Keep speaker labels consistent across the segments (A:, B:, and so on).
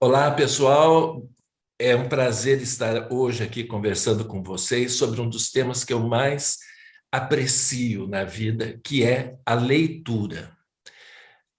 A: Olá, pessoal. É um prazer estar hoje aqui conversando com vocês sobre um dos temas que eu mais aprecio na vida, que é a leitura.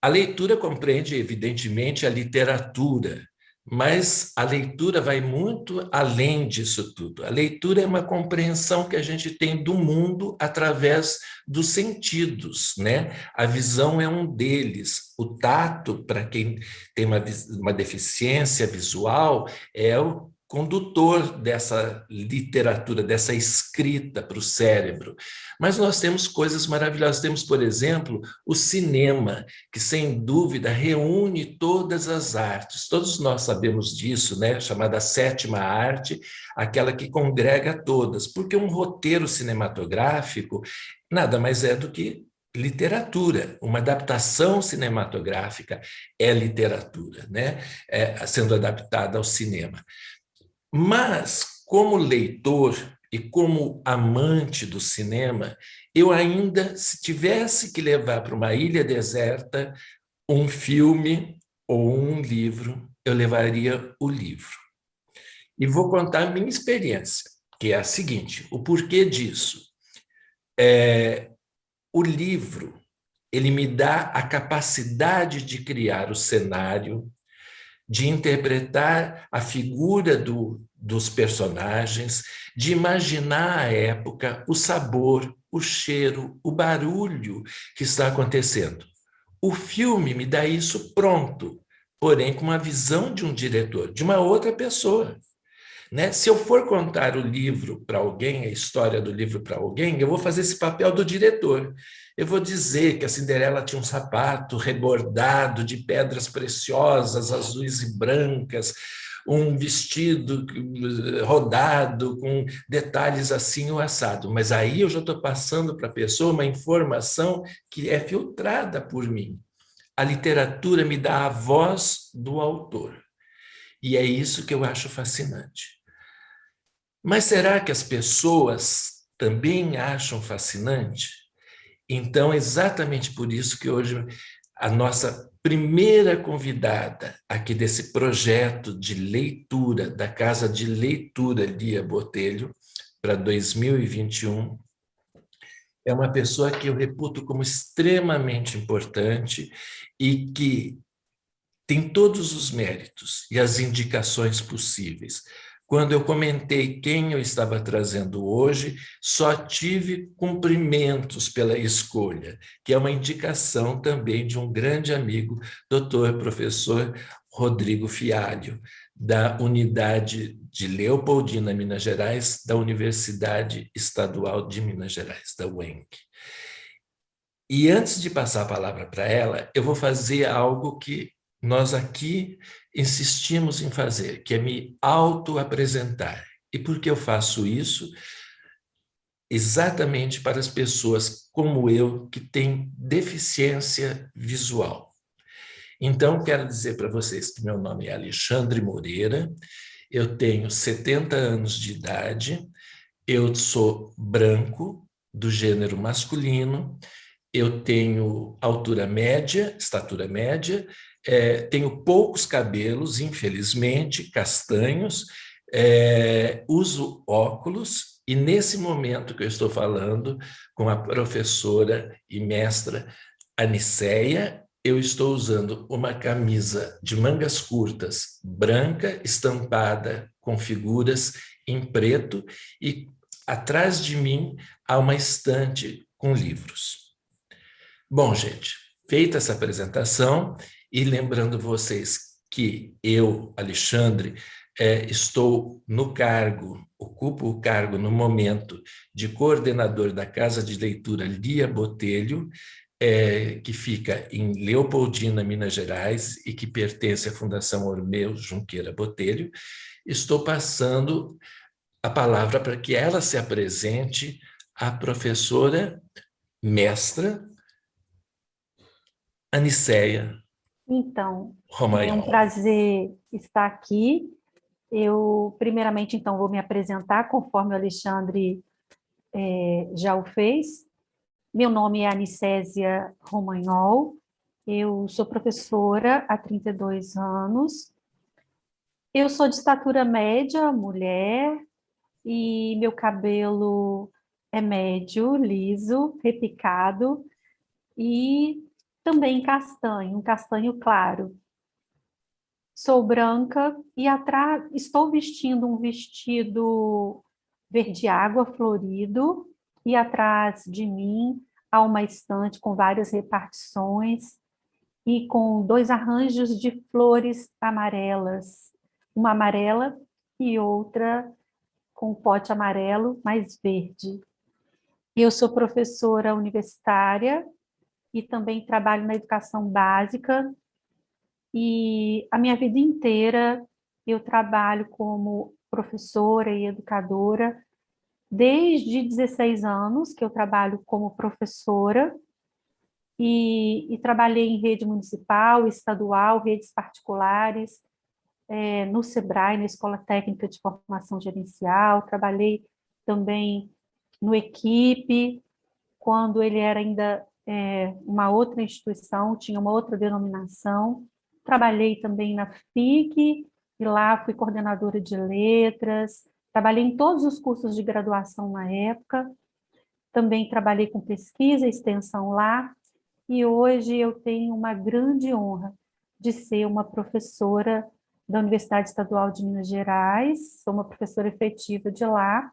A: A leitura compreende, evidentemente, a literatura, mas a leitura vai muito além disso tudo. A leitura é uma compreensão que a gente tem do mundo através dos sentidos, né? A visão é um deles. O tato, para quem tem uma deficiência visual, é o condutor dessa literatura, dessa escrita para o cérebro. Mas nós temos coisas maravilhosas. Temos, por exemplo, o cinema, que sem dúvida reúne todas as artes. Todos nós sabemos disso, né? Chamada sétima arte, aquela que congrega todas, porque um roteiro cinematográfico nada mais é do que literatura. Uma adaptação cinematográfica é literatura, né? Sendo adaptada ao cinema. Mas, como leitor e como amante do cinema, eu ainda, se tivesse que levar para uma ilha deserta um filme ou um livro, eu levaria o livro. E vou contar a minha experiência, que é a seguinte: o porquê disso? O livro, ele me dá a capacidade de criar o cenário, de interpretar a figura dos personagens, de imaginar a época, o sabor, o cheiro, o barulho que está acontecendo. O filme me dá isso pronto, porém com a visão de um diretor, de uma outra pessoa. Né? Se eu for contar o livro para alguém, a história do livro para alguém, eu vou fazer esse papel do diretor. Eu vou dizer que a Cinderela tinha um sapato rebordado de pedras preciosas, azuis e brancas, um vestido rodado com detalhes assim o assado. Mas aí eu já estou passando para a pessoa uma informação que é filtrada por mim. A literatura me dá a voz do autor. E é isso que eu acho fascinante. Mas será que as pessoas também acham fascinante? Então, é exatamente por isso que hoje a nossa primeira convidada aqui desse projeto de leitura, da Casa de Leitura Lia Botelho, para 2021, é uma pessoa que eu reputo como extremamente importante e que tem todos os méritos e as indicações possíveis. Quando eu comentei quem eu estava trazendo hoje, só tive cumprimentos pela escolha, que é uma indicação também de um grande amigo, doutor professor Rodrigo Fialho, da unidade de Leopoldina, Minas Gerais, da Universidade Estadual de Minas Gerais, da UENC. E antes de passar a palavra para ela, eu vou fazer algo que nós aqui insistimos em fazer, que é me auto-apresentar. E por que eu faço isso? Exatamente para as pessoas como eu que têm deficiência visual. Então, quero dizer para vocês que meu nome é Alexandre Moreira, eu tenho 70 anos de idade, eu sou branco, do gênero masculino, eu tenho altura média, estatura média, tenho poucos cabelos, infelizmente, castanhos, uso óculos, e nesse momento que eu estou falando com a professora e mestra Aniceia, eu estou usando uma camisa de mangas curtas, branca, estampada com figuras em preto, e atrás de mim há uma estante com livros. Bom, gente, feita essa apresentação, e lembrando vocês que eu, Alexandre, estou no cargo, ocupo o cargo no momento de coordenador da Casa de Leitura Lia Botelho, que fica em Leopoldina, Minas Gerais, e que pertence à Fundação Ormeu Junqueira Botelho. Estou passando a palavra para que ela se apresente à professora mestra Aniceia
B: Então, é um
A: Romagnol.
B: prazer estar aqui. Eu, primeiramente, então, vou me apresentar conforme o Alexandre já o fez. Meu nome é Anicésia Romagnol, eu sou professora há 32 anos, Eu sou de estatura média, mulher, e meu cabelo é médio, liso, repicado e também castanho, um castanho claro. Sou branca e atrás estou vestindo um vestido verde água florido e atrás de mim há uma estante com várias repartições e com dois arranjos de flores amarelas, uma amarela e outra com um pote amarelo mais verde. Eu sou professora universitária e também trabalho na educação básica e a minha vida inteira eu trabalho como professora e educadora desde 16 anos que eu trabalho como professora e trabalhei em rede municipal, estadual, redes particulares, no SEBRAE, na Escola Técnica de Formação Gerencial, trabalhei também no Equipe, quando ele era ainda uma outra instituição, tinha uma outra denominação. Trabalhei também na FIC, e lá fui coordenadora de letras, trabalhei em todos os cursos de graduação na época, também trabalhei com pesquisa e extensão lá, e hoje eu tenho uma grande honra de ser uma professora da Universidade Estadual de Minas Gerais, sou uma professora efetiva de lá.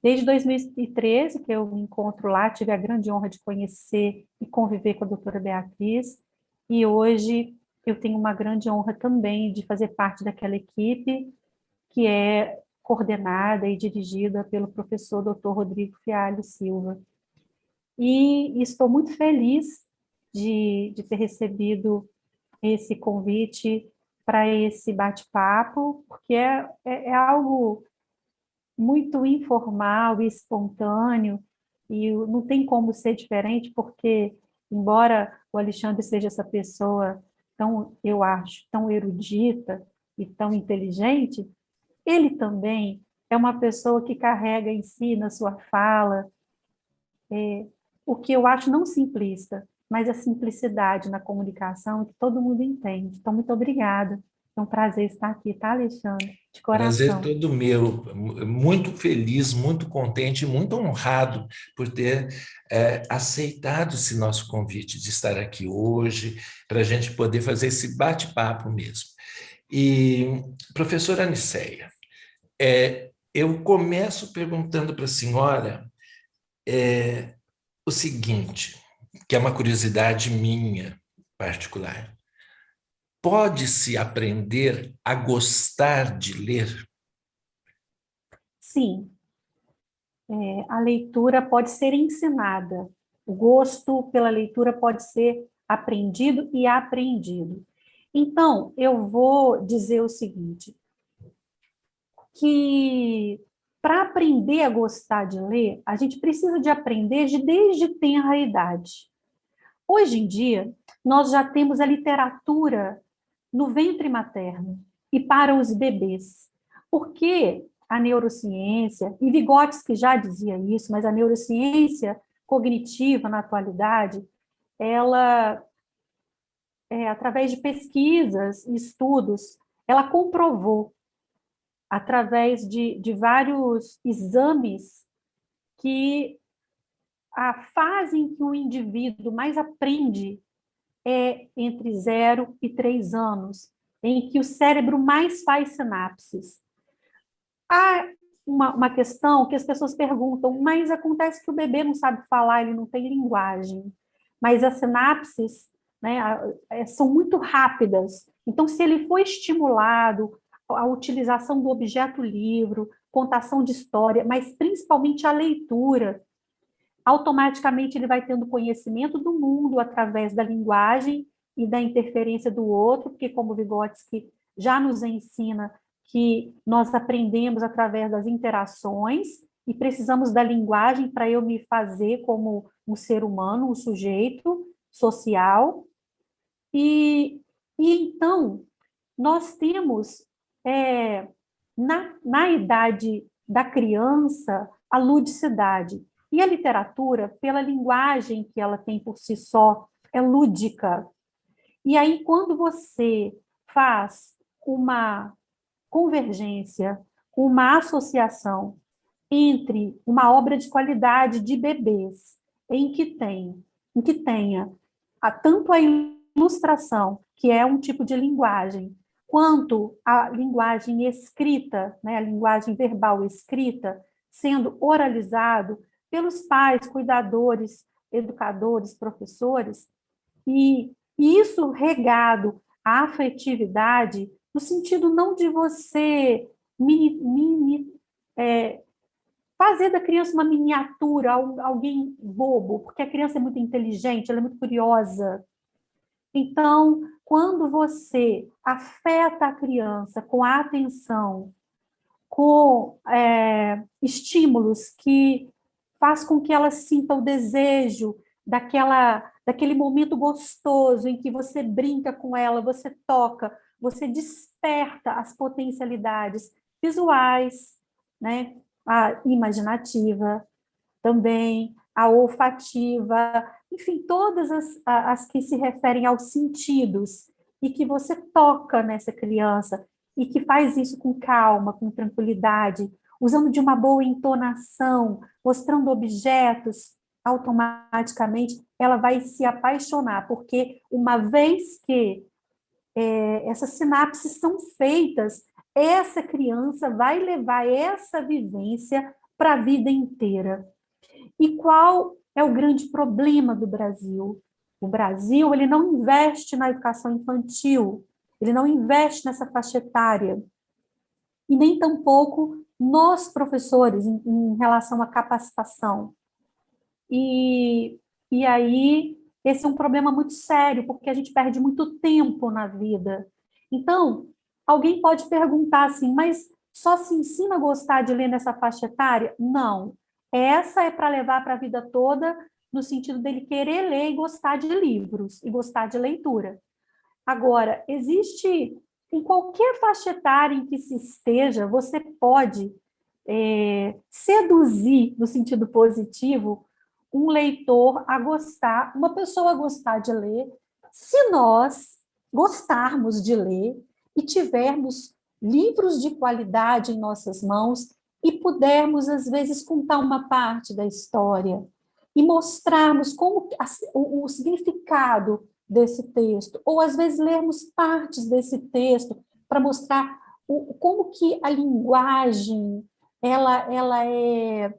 B: Desde 2013 que eu me encontro lá, tive a grande honra de conhecer e conviver com a doutora Beatriz, e hoje eu tenho uma grande honra também de fazer parte daquela equipe que é coordenada e dirigida pelo professor Dr. Rodrigo Fialho Silva. E estou muito feliz de ter recebido esse convite para esse bate-papo, porque é algo muito informal e espontâneo, e não tem como ser diferente, porque, embora o Alexandre seja essa pessoa tão, eu acho, tão erudita e tão inteligente, ele também é uma pessoa que carrega em si, na sua fala, o que eu acho não simplista, mas a simplicidade na comunicação que todo mundo entende. Então, muito obrigada. É um prazer estar aqui, tá, Alexandre? De
A: Prazer
B: coração.
A: todo meu, muito feliz, muito contente, muito honrado por ter aceitado esse nosso convite de estar aqui hoje, para a gente poder fazer esse bate-papo mesmo. E, professora Aniceia, eu começo perguntando para a senhora o seguinte, que é uma curiosidade minha particular. Pode-se aprender a gostar de ler?
B: Sim, a leitura pode ser ensinada, o gosto pela leitura pode ser aprendido e aprendido. Então, eu vou dizer o seguinte, que para aprender a gostar de ler, a gente precisa de aprender desde tenra idade. Hoje em dia, nós já temos a literatura no ventre materno e para os bebês, porque a neurociência, e Vygotsky já dizia isso, mas a neurociência cognitiva na atualidade, ela, através de pesquisas e estudos, ela comprovou, através de vários exames, que a fase em que o indivíduo mais aprende é entre 0 e 3 anos, em que o cérebro mais faz sinapses. Há uma questão que as pessoas perguntam, mas acontece que o bebê não sabe falar, ele não tem linguagem, mas as sinapses, né, são muito rápidas. Então, se ele for estimulado a utilização do objeto livro, contação de história, mas principalmente a leitura, automaticamente ele vai tendo conhecimento do mundo através da linguagem e da interferência do outro, porque, como Vygotsky já nos ensina, que nós aprendemos através das interações e precisamos da linguagem para eu me fazer como um ser humano, um sujeito social. E então, nós temos, na idade da criança, a ludicidade. E a literatura, pela linguagem que ela tem por si só, é lúdica. E aí, quando você faz uma convergência, com uma associação entre uma obra de qualidade de bebês, em que tenha tanto a ilustração, que é um tipo de linguagem, quanto a linguagem escrita, né, a linguagem verbal escrita, sendo oralizado pelos pais, cuidadores, educadores, professores, e isso regado à afetividade, no sentido não de você fazer da criança uma miniatura, alguém bobo, porque a criança é muito inteligente, ela é muito curiosa. Então, quando você afeta a criança com a atenção, com estímulos que faz com que ela sinta o desejo daquele momento gostoso em que você brinca com ela, você toca, você desperta as potencialidades visuais, né? A imaginativa também, a olfativa, enfim, todas as que se referem aos sentidos, e que você toca nessa criança, e que faz isso com calma, com tranquilidade, usando de uma boa entonação, mostrando objetos, automaticamente ela vai se apaixonar, porque uma vez que essas sinapses são feitas, essa criança vai levar essa vivência para a vida inteira. E qual é o grande problema do Brasil? O Brasil, ele não investe na educação infantil, ele não investe nessa faixa etária, e nem tampouco nós, professores, em relação à capacitação. E aí, esse é um problema muito sério, porque a gente perde muito tempo na vida. Então, alguém pode perguntar assim, mas só se ensina a gostar de ler nessa faixa etária? Não. Essa é para levar para a vida toda, no sentido dele querer ler e gostar de livros, e gostar de leitura. Agora, existe, em qualquer faixa etária em que se esteja, você pode seduzir, no sentido positivo, um leitor a gostar, uma pessoa a gostar de ler, se nós gostarmos de ler e tivermos livros de qualidade em nossas mãos e pudermos, às vezes, contar uma parte da história e mostrarmos como o significado desse texto, ou às vezes lermos partes desse texto para mostrar como que a linguagem ela é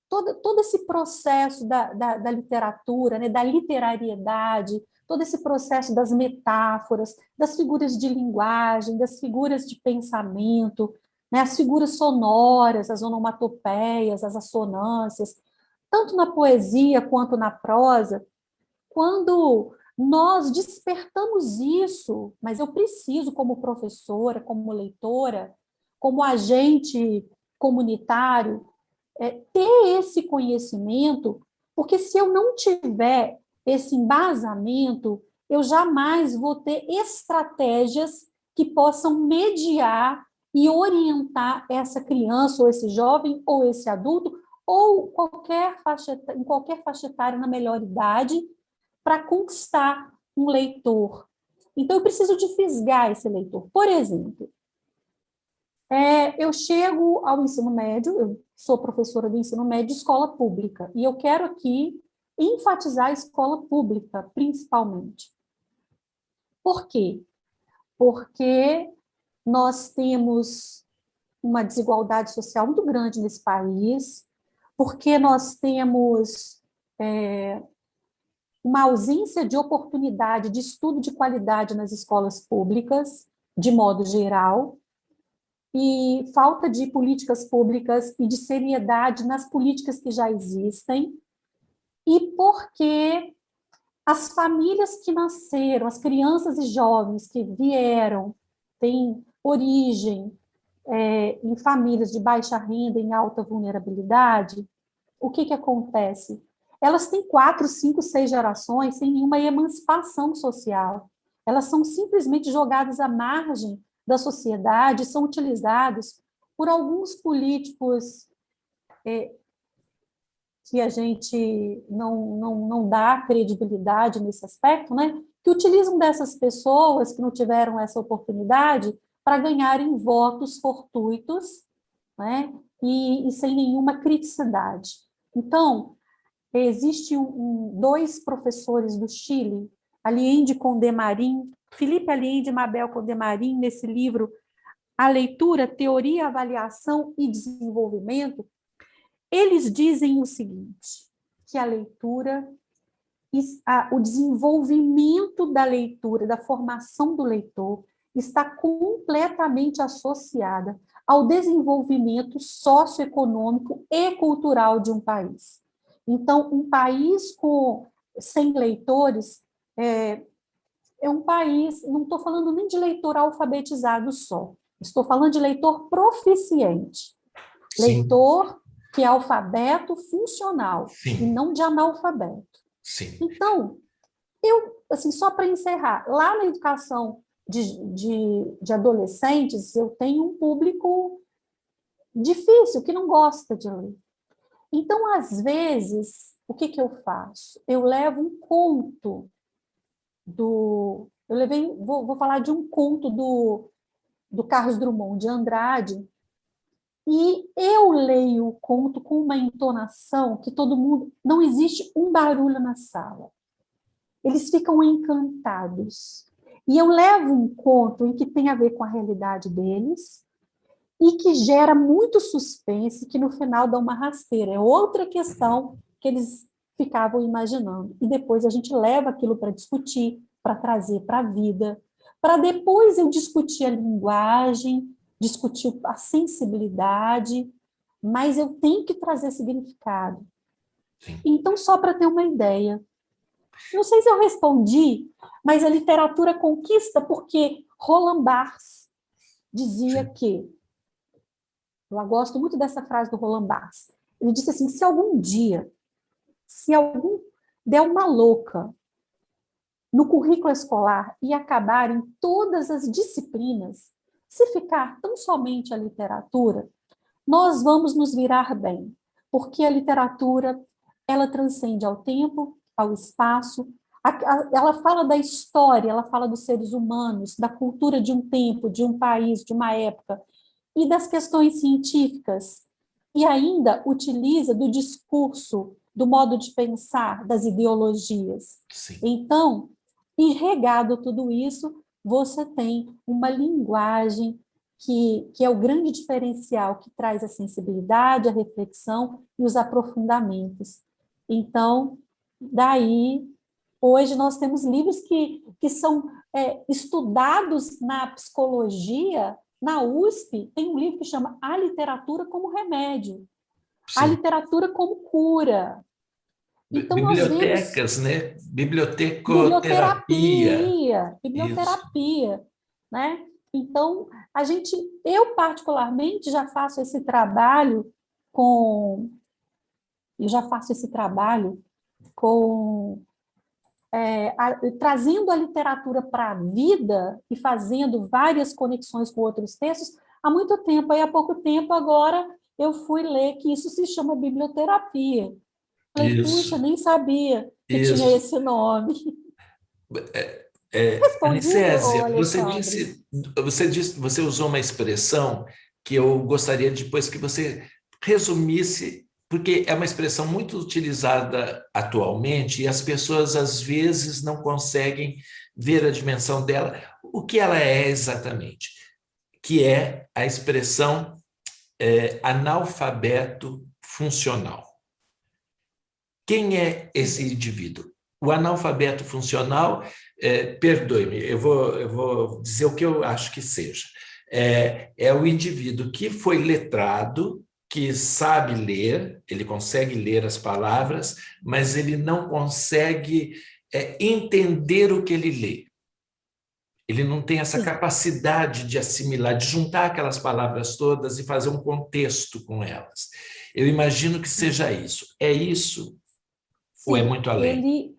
B: todo esse processo da literatura, né, da literariedade, todo esse processo das metáforas, das figuras de linguagem, das figuras de pensamento, né, as figuras sonoras, as onomatopeias, as assonâncias, tanto na poesia quanto na prosa. Quando nós despertamos isso, mas eu preciso, como professora, como leitora, como agente comunitário, ter esse conhecimento, porque se eu não tiver esse embasamento, eu jamais vou ter estratégias que possam mediar e orientar essa criança, ou esse jovem, ou esse adulto, ou em qualquer faixa etária na melhor idade, para conquistar um leitor. Então, eu preciso de fisgar esse leitor. Por exemplo, eu chego ao ensino médio, eu sou professora do ensino médio de escola pública, e eu quero aqui enfatizar a escola pública, principalmente. Por quê? Porque nós temos uma desigualdade social muito grande nesse país, porque nós temos uma ausência de oportunidade de estudo de qualidade nas escolas públicas, de modo geral, e falta de políticas públicas e de seriedade nas políticas que já existem, e porque as famílias que nasceram, as crianças e jovens que vieram, têm origem em famílias de baixa renda, em alta vulnerabilidade, o que acontece? Elas têm 4, 5, 6 gerações sem nenhuma emancipação social. Elas são simplesmente jogadas à margem da sociedade, são utilizados por alguns políticos que a gente não dá credibilidade nesse aspecto, né? Que utilizam dessas pessoas que não tiveram essa oportunidade para ganharem votos fortuitos, né? E sem nenhuma criticidade. Então, existem dois professores do Chile, Allende Condemarim, Felipe Allende e Mabel Condemarim, nesse livro A Leitura, Teoria, Avaliação e Desenvolvimento, eles dizem o seguinte, que a leitura, o desenvolvimento da leitura, da formação do leitor, está completamente associada ao desenvolvimento socioeconômico e cultural de um país. Então, um país sem leitores é um país, não estou falando nem de leitor alfabetizado só, estou falando de leitor proficiente,
A: Sim.
B: leitor que é alfabeto funcional,
A: Sim.
B: e não de analfabeto.
A: Sim.
B: Então, assim, só para encerrar, lá na educação de adolescentes, eu tenho um público difícil, que não gosta de ler. Então, às vezes, o que eu faço? Eu levo um conto vou falar de um conto do Carlos Drummond de Andrade, e eu leio o conto com uma entonação que todo mundo... Não existe um barulho na sala. Eles ficam encantados. E eu levo um conto em que tem a ver com a realidade deles e que gera muito suspense, que no final dá uma rasteira. É outra questão que eles ficavam imaginando. E depois a gente leva aquilo para discutir, para trazer para a vida, para depois eu discutir a linguagem, discutir a sensibilidade, mas eu tenho que trazer significado.
A: Sim.
B: Então, só para ter uma ideia, não sei se eu respondi, mas a literatura conquista porque Roland Barthes dizia
A: Sim.
B: que, eu gosto muito dessa frase do Roland Barthes, ele disse assim, se algum der uma louca no currículo escolar e acabar em todas as disciplinas, se ficar tão somente a literatura, nós vamos nos virar bem, porque a literatura, ela transcende ao tempo, ao espaço, ela fala da história, ela fala dos seres humanos, da cultura de um tempo, de um país, de uma época, e das questões científicas, e ainda utiliza do discurso, do modo de pensar, das ideologias.
A: Sim.
B: Então, e regado tudo isso, você tem uma linguagem que é o grande diferencial, que traz a sensibilidade, a reflexão e os aprofundamentos. Então, daí, hoje nós temos livros que são estudados na psicologia. Na USP, tem um livro que chama A Literatura como Remédio, A
A: Sim.
B: Literatura como Cura. Então, nós vemos...
A: Bibliotecas, né? Bibliotecoterapia.
B: Biblioterapia, né? Então, eu particularmente já faço esse trabalho com... Eu já faço esse trabalho com... trazendo a literatura para a vida e fazendo várias conexões com outros textos há muito tempo. Aí, há pouco tempo, agora, eu fui ler que isso se chama biblioterapia. Falei, puxa,
A: Isso.
B: nem sabia que tinha
A: Isso.
B: esse nome. Respondi, ô,
A: Anicésia,
B: Alexandre?
A: você usou uma expressão que eu gostaria depois que você resumisse, porque é uma expressão muito utilizada atualmente e as pessoas às vezes não conseguem ver a dimensão dela, o que ela é exatamente, que é a expressão analfabeto funcional. Quem é esse indivíduo? O analfabeto funcional, perdoe-me, eu vou dizer o que eu acho que seja. É o indivíduo que foi letrado, que sabe ler, ele consegue ler as palavras, mas ele não consegue entender o que ele lê. Ele não tem essa capacidade de assimilar, de juntar aquelas palavras todas e fazer um contexto com elas. Eu imagino que seja isso. É isso? Ou é
B: Sim,
A: muito além?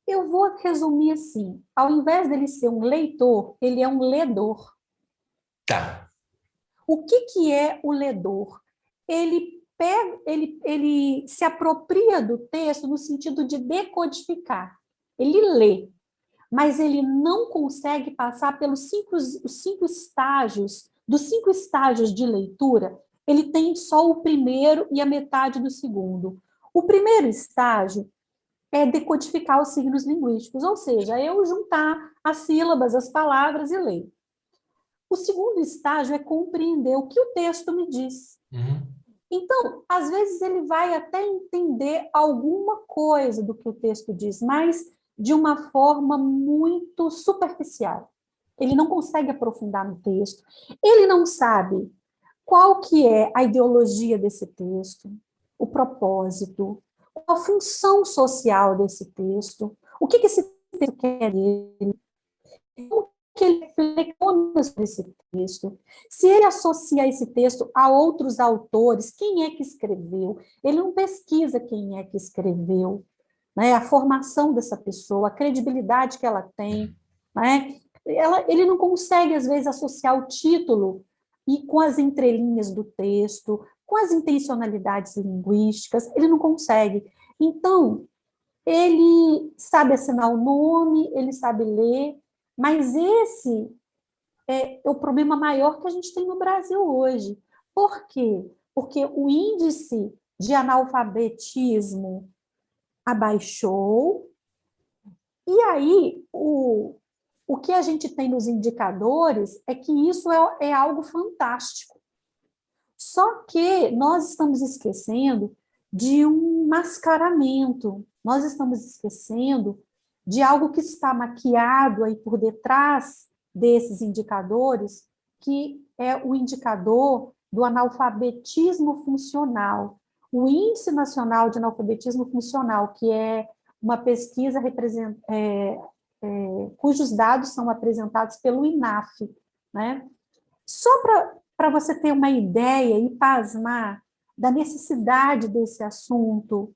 B: eu vou resumir assim, ao invés dele ser um leitor, ele é um ledor.
A: Tá.
B: O que é o ledor? Ele se apropria do texto no sentido de decodificar. Ele lê, mas ele não consegue passar pelos os 5 estágios, dos 5 estágios de leitura, ele tem só o primeiro e a metade do segundo. O primeiro estágio é decodificar os signos linguísticos, ou seja, eu juntar as sílabas, as palavras e ler. O segundo estágio é compreender o que o texto me diz.
A: Uhum.
B: Então, às vezes ele vai até entender alguma coisa do que o texto diz, mas de uma forma muito superficial. Ele não consegue aprofundar no texto, ele não sabe qual que é a ideologia desse texto, o propósito, qual a função social desse texto, o que esse texto quer dele, como que ele reflexiona sobre esse texto, se ele associa esse texto a outros autores, quem é que escreveu, ele não pesquisa quem é que escreveu, né? A formação dessa pessoa, a credibilidade que ela tem, né? Ele não consegue, às vezes, associar o título e com as entrelinhas do texto, com as intencionalidades linguísticas, ele não consegue. Então, ele sabe assinar o nome, ele sabe ler, mas esse é o problema maior que a gente tem no Brasil hoje. Por quê? Porque o índice de analfabetismo abaixou, e aí o que a gente tem nos indicadores é que isso é algo fantástico. Só que nós estamos esquecendo de um mascaramento, nós estamos esquecendo de algo que está maquiado aí por detrás desses indicadores, que é o indicador do analfabetismo funcional. O Índice Nacional de Analfabetismo Funcional, que é uma pesquisa cujos dados são apresentados pelo INAF, né? Só para você ter uma ideia e pasmar da necessidade desse assunto,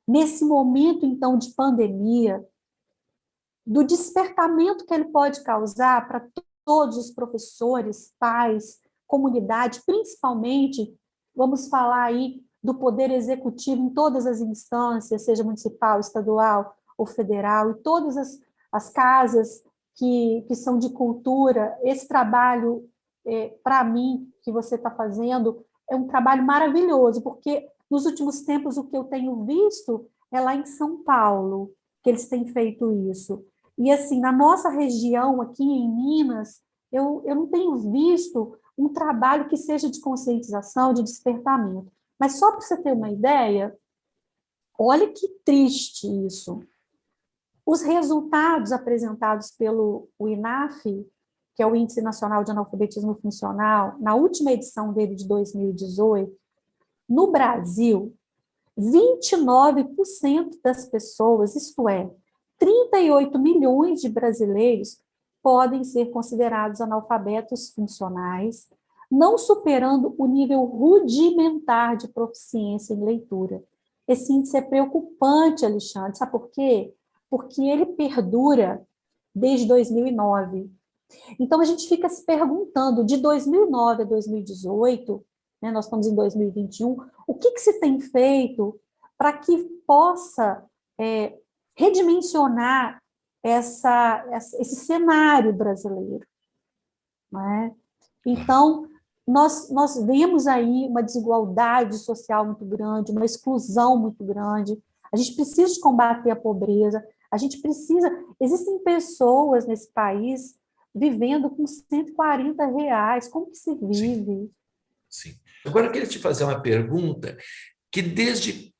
B: nesse momento, então, de pandemia, do despertamento que ele pode causar para todos os professores, pais, comunidade, principalmente, vamos falar aí do poder executivo em todas as instâncias, seja municipal, estadual ou federal, e todas as casas que são de cultura. Esse trabalho, para mim, que você está fazendo, é um trabalho maravilhoso, porque nos últimos tempos o que eu tenho visto é lá em São Paulo, que eles têm feito isso. E, assim, na nossa região, aqui em Minas, eu não tenho visto um trabalho que seja de conscientização, de despertamento. Mas só para você ter uma ideia, olha que triste isso. Os resultados apresentados pelo INAF, que é o Índice Nacional de Analfabetismo Funcional, na última edição dele de 2018, no Brasil, 29% das pessoas, isto é, 38 milhões de brasileiros, podem ser considerados analfabetos funcionais, não superando o nível rudimentar de proficiência em leitura. Esse índice é preocupante, Alexandre, sabe por quê? Porque ele perdura desde 2009. Então, a gente fica se perguntando, de 2009 a 2018, né, nós estamos em 2021, o que se tem feito para que possa redimensionar esse cenário brasileiro, né? Então, nós vemos aí uma desigualdade social muito grande, uma exclusão muito grande. A gente precisa combater a pobreza, a gente precisa... Existem pessoas nesse país vivendo com R$ 140, como que se vive?
A: Sim. Agora eu queria te fazer uma pergunta que desde...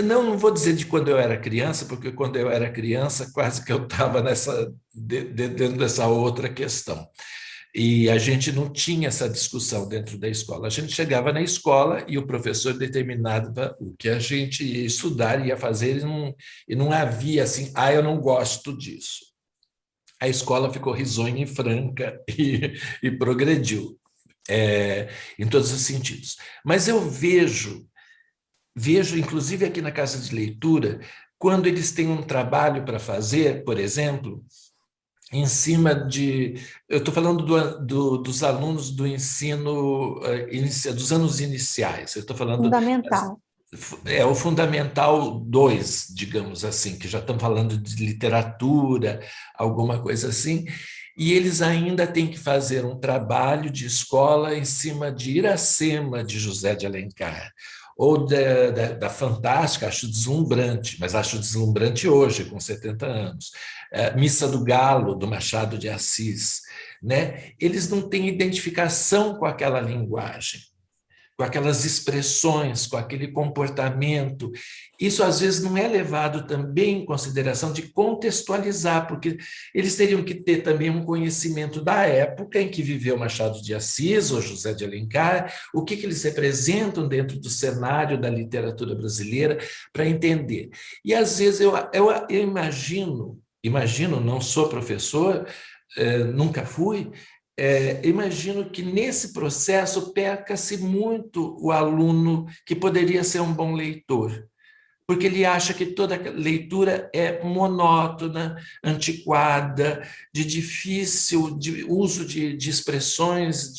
A: Não vou dizer de quando eu era criança, porque quando eu era criança quase que eu estava dentro dessa outra questão. E a gente não tinha essa discussão dentro da escola. A gente chegava na escola e o professor determinava o que a gente ia estudar, ia fazer, e não havia assim, eu não gosto disso. A escola ficou risonha e franca e progrediu em todos os sentidos. Mas eu vejo, inclusive aqui na Casa de Leitura, quando eles têm um trabalho para fazer, por exemplo, em cima de... Eu estou falando dos alunos do ensino, dos anos iniciais. Eu estou falando...
B: Fundamental.
A: é o Fundamental 2, digamos assim, que já estão falando de literatura, alguma coisa assim, e eles ainda têm que fazer um trabalho de escola em cima de Iracema, de José de Alencar, ou da Fantástica, acho deslumbrante, mas acho deslumbrante hoje, com 70 anos. Missa do Galo, do Machado de Assis. Né? Eles não têm identificação com aquela linguagem, com aquelas expressões, com aquele comportamento. Isso, às vezes, não é levado também em consideração de contextualizar, porque eles teriam que ter também um conhecimento da época em que viveu Machado de Assis ou José de Alencar, o que eles representam dentro do cenário da literatura brasileira, para entender. E, às vezes, eu imagino, não sou professor, nunca fui, imagino que nesse processo perca-se muito o aluno que poderia ser um bom leitor, porque ele acha que toda leitura é monótona, antiquada, de difícil uso de expressões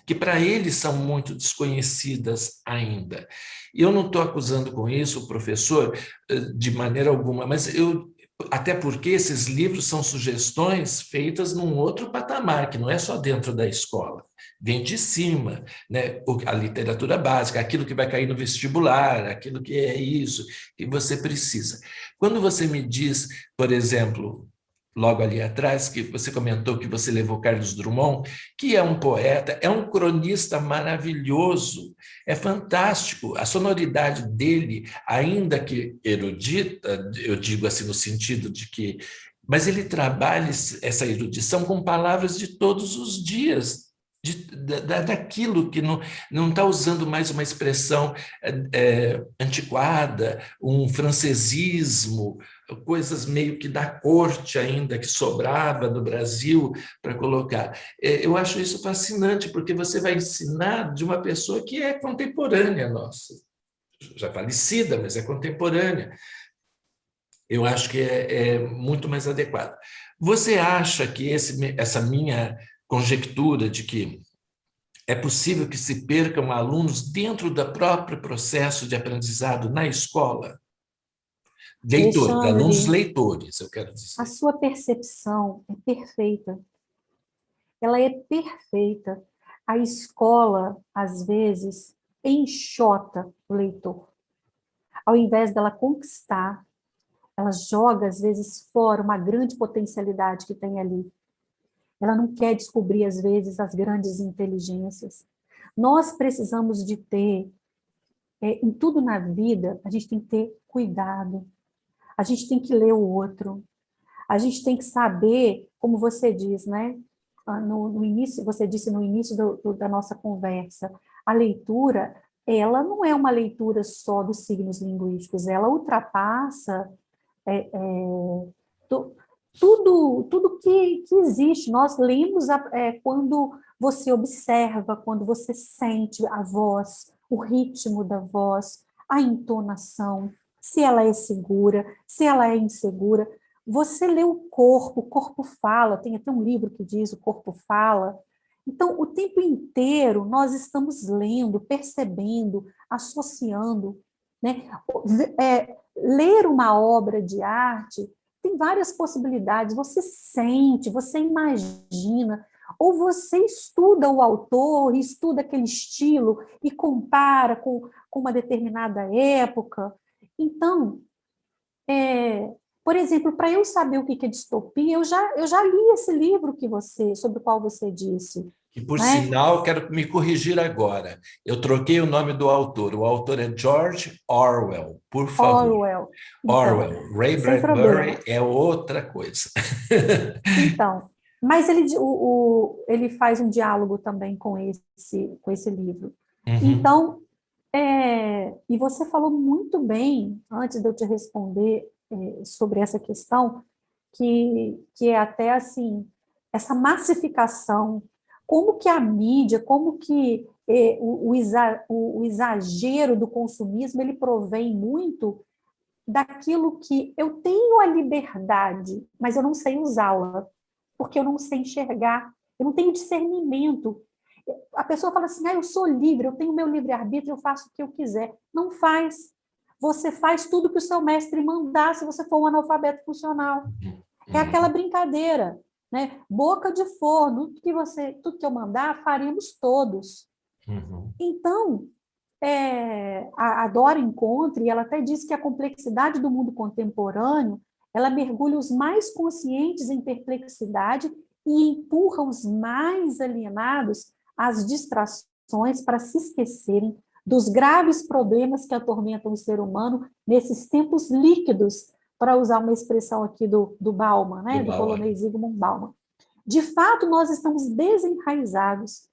A: que para ele são muito desconhecidas ainda. E eu não estou acusando com isso o professor de maneira alguma, mas até porque esses livros são sugestões feitas num outro patamar, que não é só dentro da escola, vem de cima, né? A literatura básica, aquilo que vai cair no vestibular, aquilo que é isso que você precisa. Quando você me diz, por exemplo, logo ali atrás, que você comentou que você levou Carlos Drummond, que é um poeta, é um cronista maravilhoso, é fantástico. A sonoridade dele, ainda que erudita, eu digo assim no sentido de que, mas ele trabalha essa erudição com palavras de todos os dias, daquilo que não está usando mais uma expressão antiquada, um francesismo, coisas meio que da corte ainda que sobrava do Brasil para colocar. Eu acho isso fascinante, porque você vai ensinar de uma pessoa que é contemporânea nossa, já falecida, mas é contemporânea. Eu acho que é muito mais adequado. Você acha que essa minha conjectura de que é possível que se percam alunos dentro do próprio processo de aprendizado na escola? Leitores, alunos
B: Alexandre,
A: leitores, eu quero
B: a
A: dizer.
B: sua percepção é perfeita. Ela é perfeita. A escola, às vezes, enxota o leitor. Ao invés dela conquistar, ela joga, às vezes, fora uma grande potencialidade que tem ali. Ela não quer descobrir, às vezes, as grandes inteligências. Nós precisamos de ter, em tudo na vida, a gente tem que ter cuidado. A gente tem que ler o outro. A gente tem que saber, como você diz, né? No início, você disse no início da nossa conversa, a leitura, ela não é uma leitura só dos signos linguísticos, ela ultrapassa é, é, tu- tudo que existe. Nós lemos quando você observa, quando você sente a voz, o ritmo da voz, a entonação, se ela é segura, se ela é insegura. Você lê o corpo fala, tem até um livro que diz o corpo fala. Então, o tempo inteiro nós estamos lendo, percebendo, associando, né? Ler uma obra de arte tem várias possibilidades. Você sente, você imagina, ou você estuda o autor, estuda aquele estilo e compara com uma determinada época. Então, por exemplo, para eu saber o que é distopia, eu já li esse livro sobre o qual você disse,
A: E, por
B: né?
A: sinal, quero me corrigir agora. Eu troquei o nome do autor. O autor é George Orwell, por favor.
B: Orwell. Então,
A: Orwell. Ray
B: sem problema.
A: Bradbury é outra coisa.
B: Então, mas ele faz um diálogo também com esse livro.
A: Uhum.
B: Então, e você falou muito bem, antes de eu te responder sobre essa questão, que é até assim, essa massificação, como que a mídia, como que o exagero do consumismo, ele provém muito daquilo que eu tenho a liberdade, mas eu não sei usá-la, porque eu não sei enxergar, eu não tenho discernimento. A pessoa fala assim, eu sou livre, eu tenho meu livre-arbítrio, eu faço o que eu quiser. Não faz. Você faz tudo que o seu mestre mandar se você for um analfabeto funcional. É aquela brincadeira, né? Boca de forno, tudo que eu mandar, faremos todos. Então, a Dora Encontre, ela até diz que a complexidade do mundo contemporâneo, ela mergulha os mais conscientes em perplexidade e empurra os mais alienados às distrações para se esquecerem dos graves problemas que atormentam o ser humano nesses tempos líquidos, para usar uma expressão aqui do Bauman, né, do polonês Zygmunt Bauman. De fato, nós estamos desenraizados,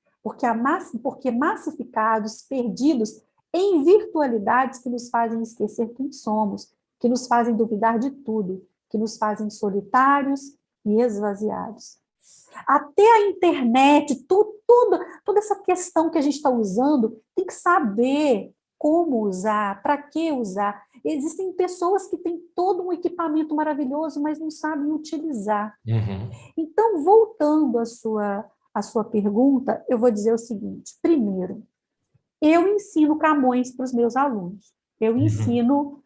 B: porque massificados, perdidos em virtualidades que nos fazem esquecer quem somos, que nos fazem duvidar de tudo, que nos fazem solitários e esvaziados. Até a internet, toda essa questão que a gente está usando, tem que saber como usar, para que usar. Existem pessoas que têm todo um equipamento maravilhoso, mas não sabem utilizar. Então, voltando à sua pergunta, eu vou dizer o seguinte: primeiro, eu ensino Camões para os meus alunos. Eu ensino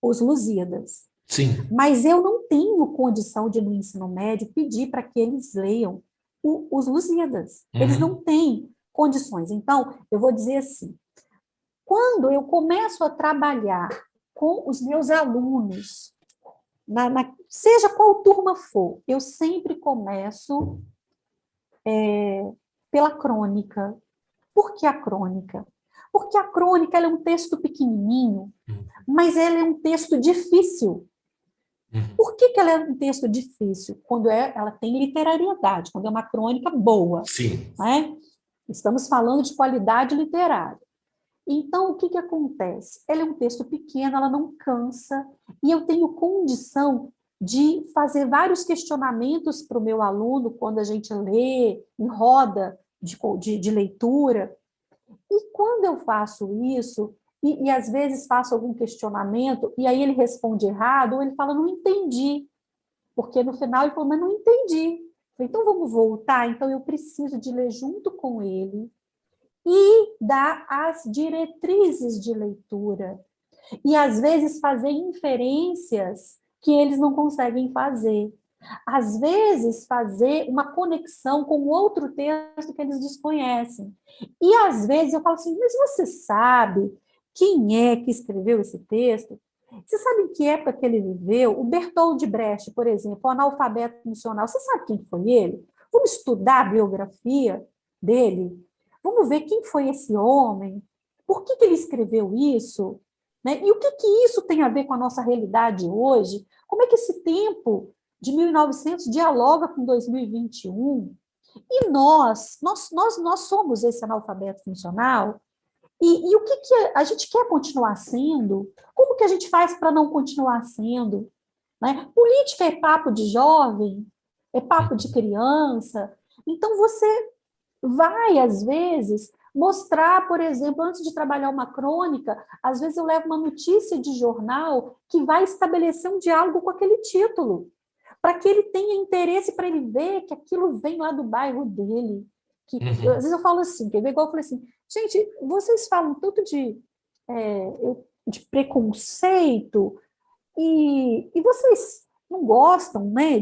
B: os Lusíadas.
A: Sim.
B: Mas eu não tenho condição de, no ensino médio, pedir para que eles leiam os Lusíadas. Eles não têm condições. Então, eu vou dizer assim, quando eu começo a trabalhar com os meus alunos, seja qual turma for, eu sempre começo pela crônica. Por que a crônica? Porque a crônica ela é um texto pequenininho, mas ela é um texto difícil. Por que ela é um texto difícil? Quando ela tem literariedade, quando é uma crônica boa.
A: Sim.
B: Né? Estamos falando de qualidade literária. Então, o que acontece? Ela é um texto pequeno, ela não cansa, e eu tenho condição de fazer vários questionamentos para o meu aluno quando a gente lê em roda de leitura. E quando eu faço isso, e às vezes faço algum questionamento, e aí ele responde errado, ou ele fala, não entendi. Porque no final ele falou, mas não entendi. Eu falei, então vamos voltar? Então eu preciso de ler junto com ele e dar as diretrizes de leitura. E às vezes fazer inferências que eles não conseguem fazer. Às vezes, fazer uma conexão com outro texto que eles desconhecem. E, às vezes, eu falo assim, mas você sabe quem é que escreveu esse texto? Você sabe em que época que ele viveu? O Bertold Brecht, por exemplo, o analfabeto funcional, você sabe quem foi ele? Vamos estudar a biografia dele? Vamos ver quem foi esse homem? Por que ele escreveu isso? Né? E o que isso tem a ver com a nossa realidade hoje? Como é que esse tempo de 1900 dialoga com 2021? E nós somos esse analfabeto funcional? E o que a gente quer continuar sendo? Como que a gente faz para não continuar sendo? Né? Política é papo de jovem, é papo de criança. Então, você vai, às vezes, mostrar, por exemplo, antes de trabalhar uma crônica, às vezes eu levo uma notícia de jornal que vai estabelecer um diálogo com aquele título, para que ele tenha interesse, para ele ver que aquilo vem lá do bairro dele. Às vezes eu falo assim, quer ver? Igual eu falei assim, gente, vocês falam tanto de preconceito e vocês não gostam, né,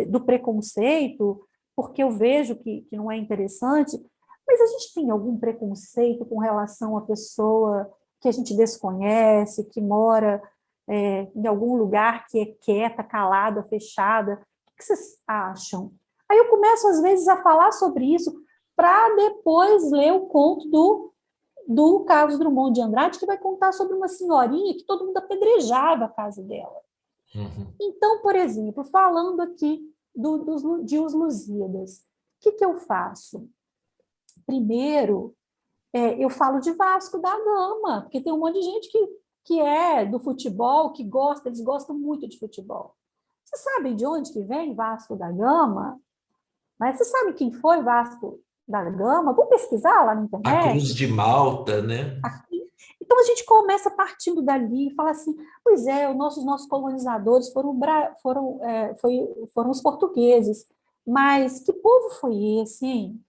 B: do preconceito, porque eu vejo que não é interessante, mas a gente tem algum preconceito com relação à pessoa que a gente desconhece, que mora em algum lugar que é quieta, calada, fechada? O que vocês acham? Aí eu começo, às vezes, a falar sobre isso para depois ler o conto do Carlos Drummond de Andrade, que vai contar sobre uma senhorinha que todo mundo apedrejava a casa dela. Então, por exemplo, falando aqui de Os Lusíadas, o que eu faço? Primeiro, eu falo de Vasco da Gama, porque tem um monte de gente que é do futebol, que gosta, eles gostam muito de futebol. Vocês sabem de onde que vem Vasco da Gama? Mas você sabe quem foi Vasco da Gama? Vamos pesquisar lá na
A: A Cruz
B: internet?
A: de Malta, né?
B: Então, a gente começa partindo dali e fala assim, pois é, os nossos colonizadores foram os portugueses.
C: Mas que povo foi esse, hein?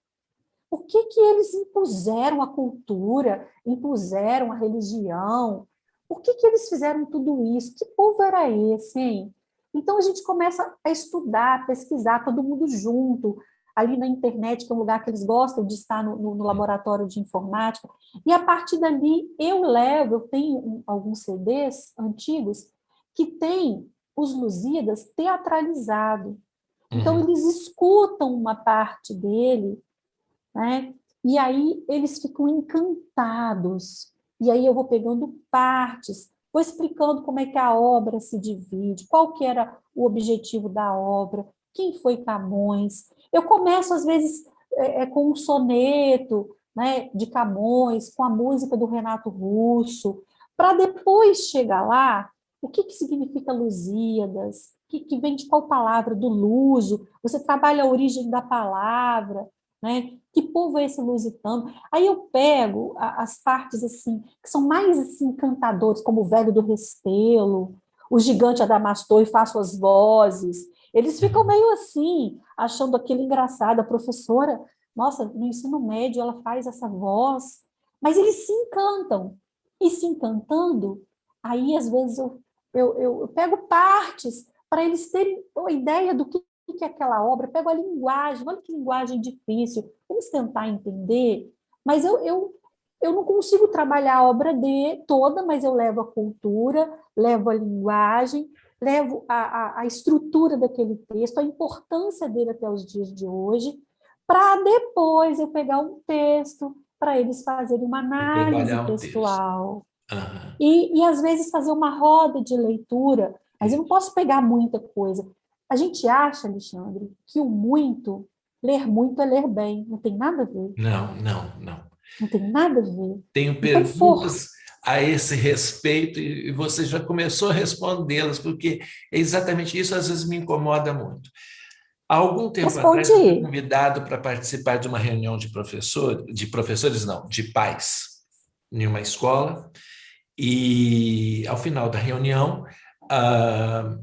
C: Por que que eles impuseram a cultura, impuseram a religião? Por que que eles fizeram tudo isso? Que povo era esse, hein? Então a gente começa a estudar, a pesquisar, todo mundo junto, ali na internet, que é um lugar que eles gostam de estar no laboratório de informática, e a partir dali eu tenho alguns CDs antigos que tem os Lusíadas teatralizado. Então
A: Uhum.
C: eles escutam uma parte dele, né? E aí eles ficam encantados. E aí eu vou pegando partes, vou explicando como é que a obra se divide, qual que era o objetivo da obra, quem foi Camões. Eu começo, às vezes, com um soneto, né, de Camões, com a música do Renato Russo, para depois chegar lá, o que significa Lusíadas, que vem de qual palavra, do luso, você trabalha a origem da palavra, né? Que povo é esse lusitano? Aí eu pego as partes assim que são mais assim, encantadores, como o Velho do Restelo, o Gigante Adamastor e faço as vozes. Eles ficam
A: Uhum.
C: meio assim, achando aquilo engraçado. A professora, nossa, no ensino médio ela faz essa voz, mas eles se encantam. E se encantando, aí às vezes eu pego partes para eles terem uma ideia do que é aquela obra, pego a linguagem, olha que linguagem difícil, vamos tentar entender, mas eu não consigo trabalhar a obra toda, mas eu levo a cultura, levo a linguagem, levo a estrutura daquele texto, a importância dele até os dias de hoje, para depois eu pegar um texto, para eles fazerem uma
A: E
C: análise
A: trabalhar o texto.
C: textual,
A: Aham.
C: e às vezes fazer uma roda de leitura, mas eu não
A: Isso.
C: posso pegar muita coisa. A gente acha, Alexandre, que ler muito é ler bem. Não tem nada a ver.
A: Não, não, não.
C: Não tem nada a ver.
A: Tenho
C: Então,
A: perguntas a esse respeito e você já começou a respondê-las, porque é exatamente isso, às vezes me incomoda muito. Há algum tempo atrás, eu fui
C: responde.
A: convidado para participar de uma reunião de professores não, de pais, em uma escola, e ao final da reunião, a,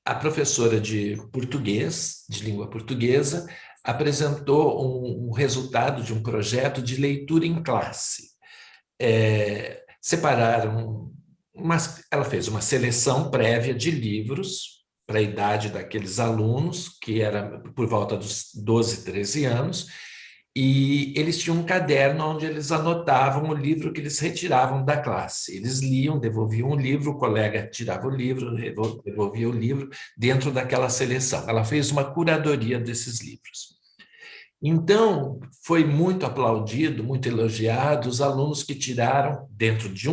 A: a professora de português, de língua portuguesa, apresentou um resultado de um projeto de leitura em classe. Separaram, ela fez uma seleção prévia de livros para a idade daqueles alunos, que era por volta dos 12, 13 anos, e eles tinham um caderno onde eles anotavam o livro que eles retiravam da classe. Eles liam, devolviam o livro, o colega tirava o livro, devolvia o livro dentro daquela seleção. Ela fez uma curadoria desses livros. Então, foi muito aplaudido, muito elogiado os alunos que tiraram, dentro de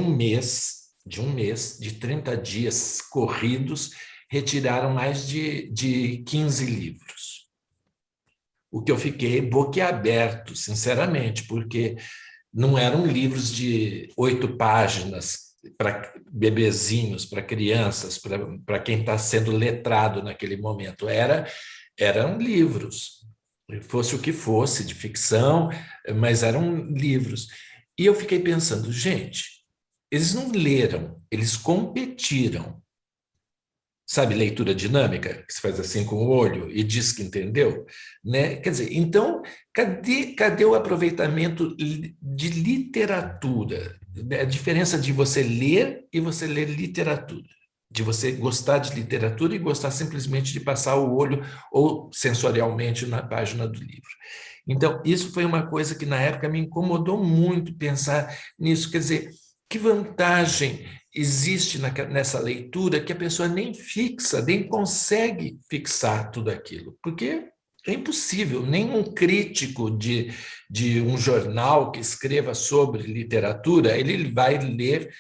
A: 30 dias corridos, retiraram mais de 15 livros. O que eu fiquei boquiaberto, sinceramente, porque não eram livros de 8 páginas para bebezinhos, para crianças, para quem está sendo letrado naquele momento. Eram livros, fosse o que fosse, de ficção, mas eram livros. E eu fiquei pensando, gente, eles não leram, eles competiram. Sabe, leitura dinâmica, que se faz assim com o olho e diz que entendeu, né? Quer dizer, então, cadê o aproveitamento de literatura? A diferença de você ler e você ler literatura, de você gostar de literatura e gostar simplesmente de passar o olho ou sensorialmente na página do livro. Então, isso foi uma coisa que na época me incomodou muito pensar nisso, quer dizer, que vantagem existe nessa leitura que a pessoa nem fixa, nem consegue fixar tudo aquilo, porque é impossível, nenhum crítico de um jornal que escreva sobre literatura, ele vai ler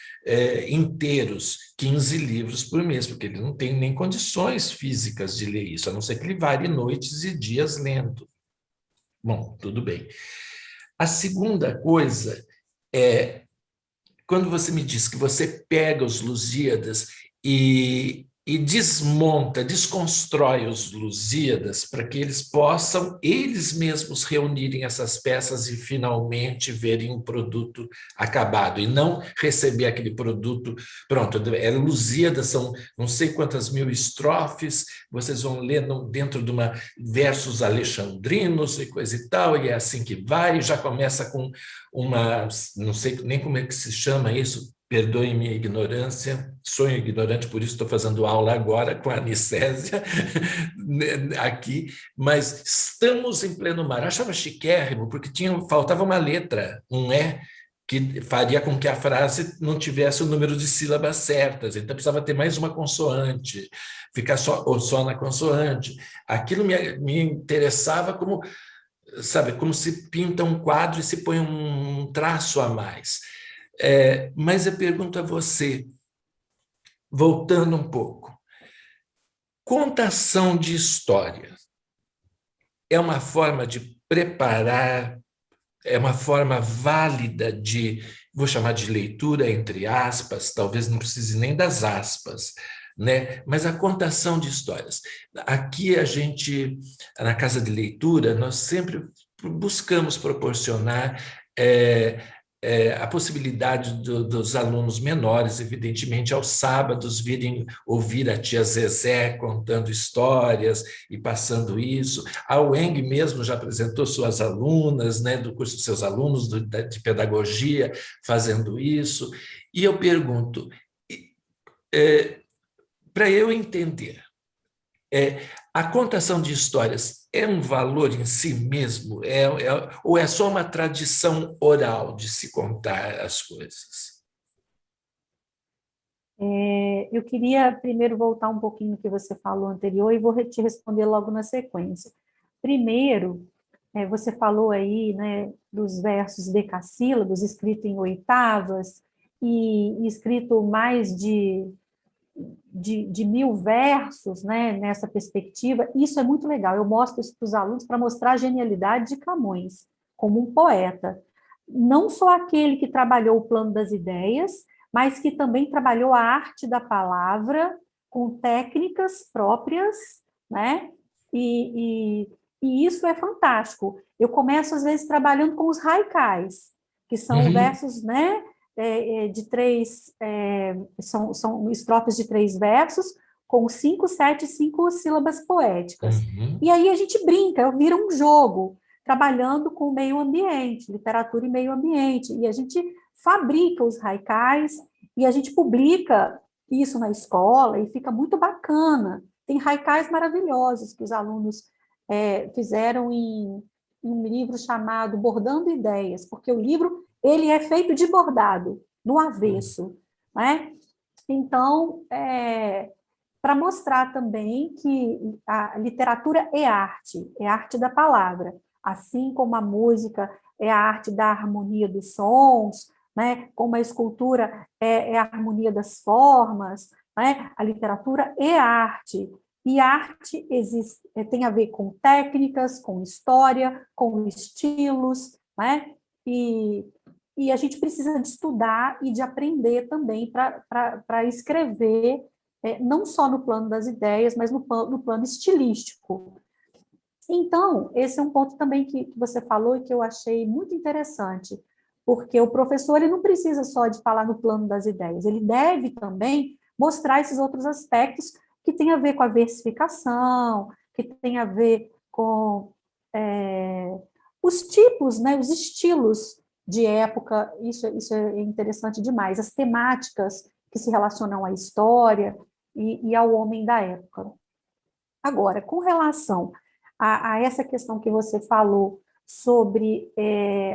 A: inteiros, 15 livros por mês, porque ele não tem nem condições físicas de ler isso, a não ser que ele vare noites e dias lendo. Bom, tudo bem. A segunda coisa é quando você me diz que você pega os Lusíadas e desmonta, desconstrói os Lusíadas para que eles possam, eles mesmos, reunirem essas peças e finalmente verem um produto acabado, e não receber aquele produto pronto. É Lusíadas, são não sei quantas mil estrofes, vocês vão ler dentro de uma versos alexandrinos e coisa e tal, e é assim que vai, já começa com uma, não sei nem como é que se chama isso, perdoem minha ignorância, sou ignorante, por isso estou fazendo aula agora com a Anicésia aqui, mas estamos em pleno mar. Eu achava chiquérrimo, porque faltava uma letra, um E, que faria com que a frase não tivesse o número de sílabas certas, então precisava ter mais uma consoante, ficar só na consoante. Aquilo me interessava como, sabe, como se pinta um quadro e se põe um traço a mais. Mas eu pergunto a você, voltando um pouco, contação de história é uma forma de preparar, é uma forma válida de, vou chamar de leitura, entre aspas, talvez não precise nem das aspas, né? Mas a contação de histórias. Aqui a gente, na Casa de Leitura, nós sempre buscamos proporcionar a possibilidade dos alunos menores, evidentemente, aos sábados, virem ouvir a tia Zezé contando histórias e passando isso. A UENG mesmo já apresentou suas alunas, né, do curso de seus alunos de pedagogia, fazendo isso. E eu pergunto, para eu entender, a contação de histórias é um valor em si mesmo? Ou é só uma tradição oral de se contar as coisas?
B: Eu queria primeiro voltar um pouquinho no que você falou anterior e vou te responder logo na sequência. Primeiro, você falou aí, né, dos versos decassílabos, escrito em oitavas, e escrito mais de 1000 versos, né, nessa perspectiva. Isso é muito legal. Eu mostro isso para os alunos para mostrar a genialidade de Camões, como um poeta. Não só aquele que trabalhou o plano das ideias, mas que também trabalhou a arte da palavra com técnicas próprias, né? E isso é fantástico. Eu começo, às vezes, trabalhando com os haikais, que são
A: Uhum,
B: versos, né, de três, são estrofes de 3 versos, com 5, 7, 5 sílabas poéticas.
A: uhum.
B: E aí a gente brinca, vira um jogo, trabalhando com o meio ambiente, literatura e meio ambiente, e a gente fabrica os haikais, e a gente publica isso na escola, e fica muito bacana. Tem haikais maravilhosos que os alunos fizeram em um livro chamado Bordando Ideias, porque o livro ele é feito de bordado, no avesso, né? Então, para mostrar também que a literatura é arte da palavra, assim como a música é a arte da harmonia dos sons, né? Como a escultura é a harmonia das formas, né? A literatura é arte. E arte tem a ver com técnicas, com história, com estilos, né? E a gente precisa de estudar e de aprender também para escrever, não só no plano das ideias, mas no plano estilístico. Então, esse é um ponto também que você falou e que eu achei muito interessante, porque o professor ele não precisa só de falar no plano das ideias, ele deve também mostrar esses outros aspectos que têm a ver com a versificação, que tem a ver com os tipos, né, os estilos de época, isso é interessante demais, as temáticas que se relacionam à história e ao homem da época. Agora, com relação a essa questão que você falou sobre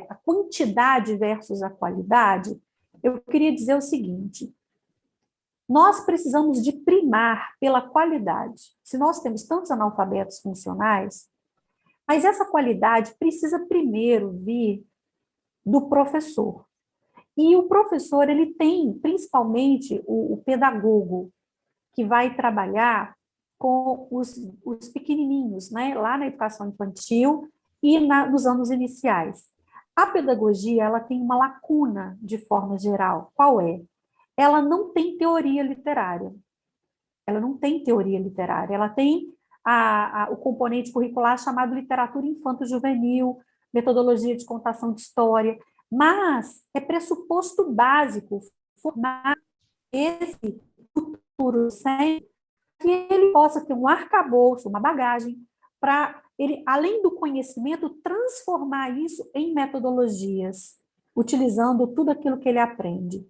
B: a quantidade versus a qualidade, eu queria dizer o seguinte: nós precisamos de primar pela qualidade. Se nós temos tantos analfabetos funcionais, mas essa qualidade precisa primeiro vir do professor. E o professor, ele tem, principalmente, o pedagogo, que vai trabalhar com os pequenininhos, né, lá na educação infantil e nos anos iniciais. A pedagogia, ela tem uma lacuna, de forma geral. Qual é? Ela não tem teoria literária. ela não tem teoria literária, ela tem o componente curricular chamado literatura infanto-juvenil, metodologia de contação de história, mas é pressuposto básico formar esse futuro docente que ele possa ter um arcabouço, uma bagagem, para ele, além do conhecimento, transformar isso em metodologias, utilizando tudo aquilo que ele aprende.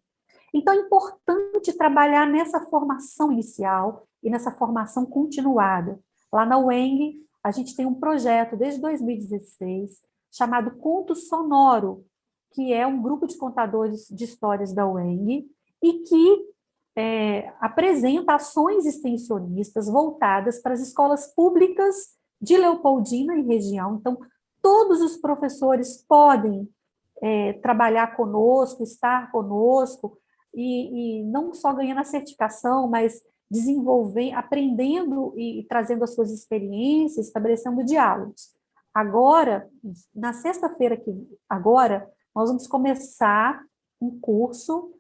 B: Então, é importante trabalhar nessa formação inicial e nessa formação continuada. Lá na UENG, a gente tem um projeto desde 2016, chamado Conto Sonoro, que é um grupo de contadores de histórias da UENG, e que apresenta ações extensionistas voltadas para as escolas públicas de Leopoldina e região. Então, todos os professores podem trabalhar conosco, estar conosco, e não só ganhando a certificação, mas desenvolvendo, aprendendo e trazendo as suas experiências, estabelecendo diálogos. Agora, na sexta-feira agora, nós vamos começar um curso,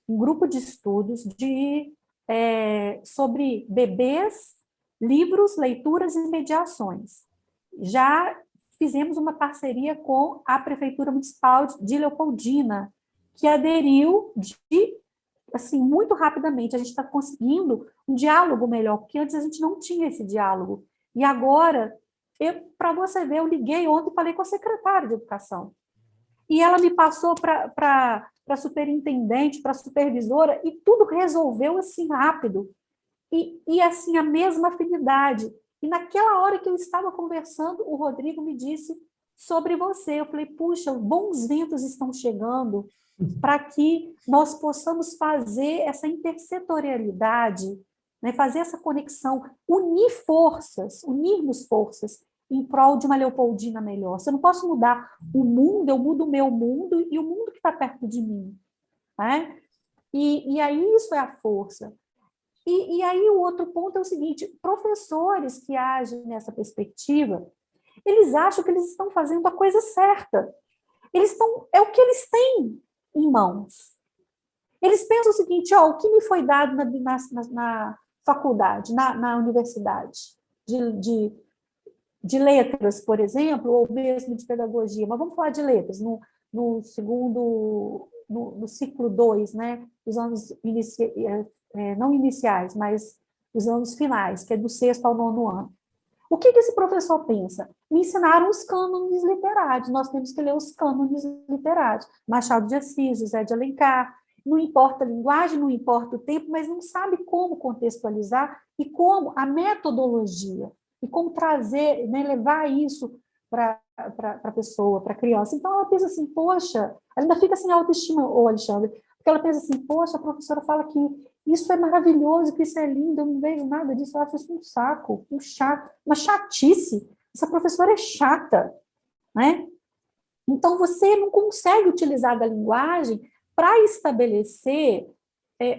B: um grupo de estudos sobre bebês, livros, leituras e mediações. Já fizemos uma parceria com a Prefeitura Municipal de Leopoldina, que aderiu assim, muito rapidamente. A gente está conseguindo um diálogo melhor, porque antes a gente não tinha esse diálogo. E agora, para você ver, eu liguei ontem e falei com a secretária de Educação. E ela me passou para a superintendente, para a supervisora, e tudo resolveu assim rápido. E assim, a mesma afinidade. E naquela hora que eu estava conversando, o Rodrigo me disse sobre você. Eu falei, puxa, bons ventos estão chegando para que nós possamos fazer essa intersetorialidade, né, fazer essa conexão, unirmos forças em prol de uma Leopoldina melhor. Se eu não posso mudar o mundo, eu mudo o meu mundo e o mundo que está perto de mim. Né? E aí isso é a força. E aí o outro ponto é o seguinte, professores que agem nessa perspectiva, eles acham que eles estão fazendo a coisa certa. É o que eles têm em mãos. Eles pensam o seguinte, o que me foi dado na faculdade, na universidade, de letras, por exemplo, ou mesmo de pedagogia, mas vamos falar de letras, no ciclo 2, né, os anos não iniciais, mas os anos finais, que é do 6º ao 9º ano. O que esse professor pensa? Me ensinaram os cânones literários, nós temos que ler os cânones literários, Machado de Assis, José de Alencar, não importa a linguagem, não importa o tempo, mas não sabe como contextualizar e como a metodologia, e como trazer, né, levar isso para a pessoa, para a criança. Então, ela pensa assim, poxa, ela ainda fica sem autoestima, Alexandre, porque ela pensa assim, poxa, a professora fala que isso é maravilhoso, que isso é lindo, eu não vejo nada disso, eu acho isso um saco, uma chatice. Essa professora é chata, né? Então, você não consegue utilizar da linguagem para estabelecer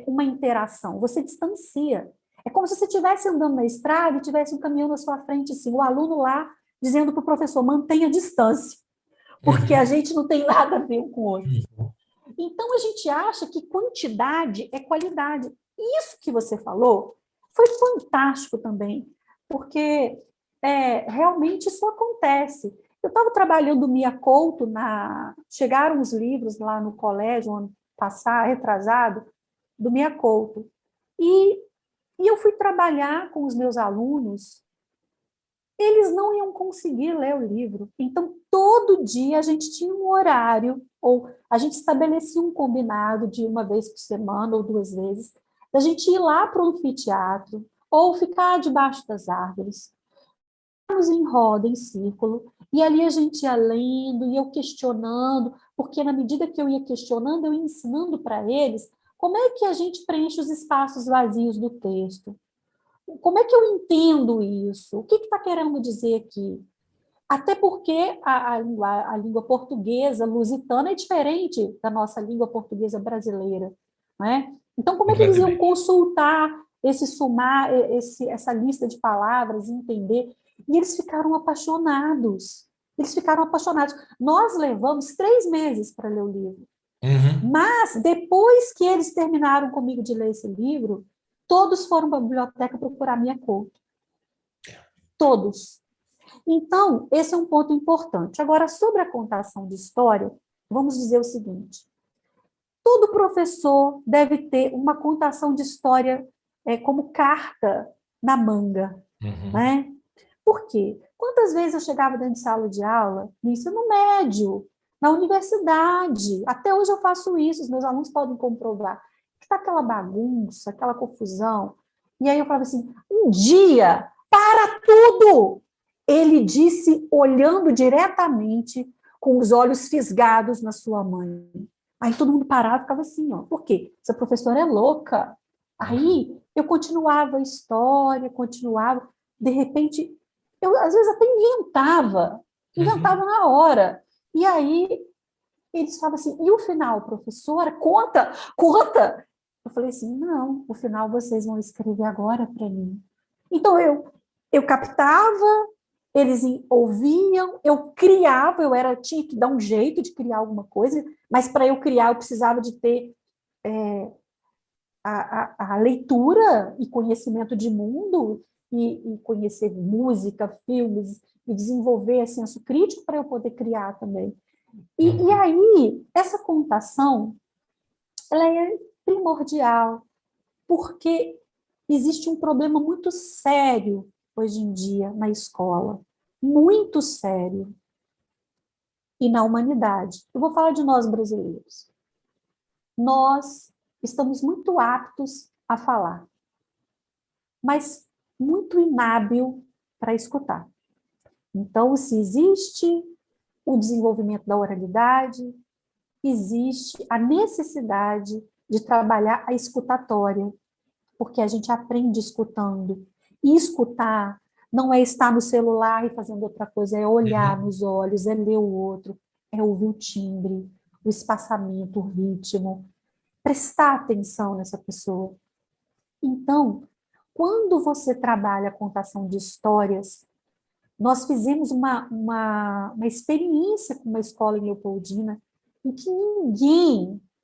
B: uma interação, você distancia. É como se você estivesse andando na estrada e tivesse um caminhão na sua frente, assim, o aluno lá dizendo para o professor, mantenha a distância, porque a gente não tem nada a ver um com o outro. Então, a gente acha que quantidade é qualidade. E isso que você falou foi fantástico também, porque realmente isso acontece. Eu estava trabalhando Mia Couto, chegaram os livros lá no colégio, ano passado, retrasado, do Mia Couto. E eu fui trabalhar com os meus alunos, eles não iam conseguir ler o livro. Então, todo dia a gente tinha um horário, ou a gente estabelecia um combinado de uma vez por semana ou 2 vezes, da gente ir lá para o anfiteatro, ou ficar debaixo das árvores, em roda, em círculo, e ali a gente ia lendo, e eu questionando, porque na medida que eu ia questionando, eu ia ensinando para eles como é que a gente preenche os espaços vazios do texto. Como é que eu entendo isso? O que está querendo dizer aqui? Até porque a língua portuguesa lusitana é diferente da nossa língua portuguesa brasileira. Né? Então, como é que eles iam consultar essa lista de palavras, entender? E eles ficaram apaixonados. Nós levamos 3 meses para ler o livro. Mas, depois que eles terminaram comigo de ler esse livro,
C: Todos foram para a biblioteca procurar minha conta. Todos. Então, esse é um ponto importante. Agora, sobre a contação de história, vamos dizer o seguinte: todo professor deve ter uma contação de história como carta na manga, né? Por quê? Quantas vezes eu chegava dentro de sala de aula, no ensino médio, na universidade, até hoje eu faço isso, os meus alunos podem comprovar, que está aquela bagunça, aquela confusão, e aí eu falava assim, um dia, para tudo! Ele disse, olhando diretamente, com os olhos fisgados na sua mãe. Aí todo mundo parava e ficava assim, ó, por quê? Essa professora é louca. Aí eu continuava a história, continuava, de repente, eu às vezes até inventava na hora. E aí eles falavam assim, e o final, professora? Conta, conta! Eu falei assim, não, o final vocês vão escrever agora para mim. Então eu captava, eles ouviam, eu criava, tinha que dar um jeito de criar alguma coisa, mas para eu criar eu precisava de ter a leitura e conhecimento de mundo, e conhecer música, filmes, e desenvolver senso crítico para eu poder criar também. E aí, essa contação, ela é primordial, porque existe um problema muito sério hoje em dia na escola, muito sério, e na humanidade. Eu vou falar de nós brasileiros. Nós estamos muito aptos a falar, mas muito inábil para escutar. Então, se existe o desenvolvimento da oralidade, existe a necessidade de trabalhar a escutatória, porque a gente aprende escutando. E escutar não é estar no celular e fazendo outra coisa, é olhar nos olhos, é ler o outro, é ouvir o timbre, o espaçamento, o ritmo, prestar atenção nessa pessoa. Então, quando você trabalha a contação de histórias, nós fizemos uma experiência com uma escola em Leopoldina, em que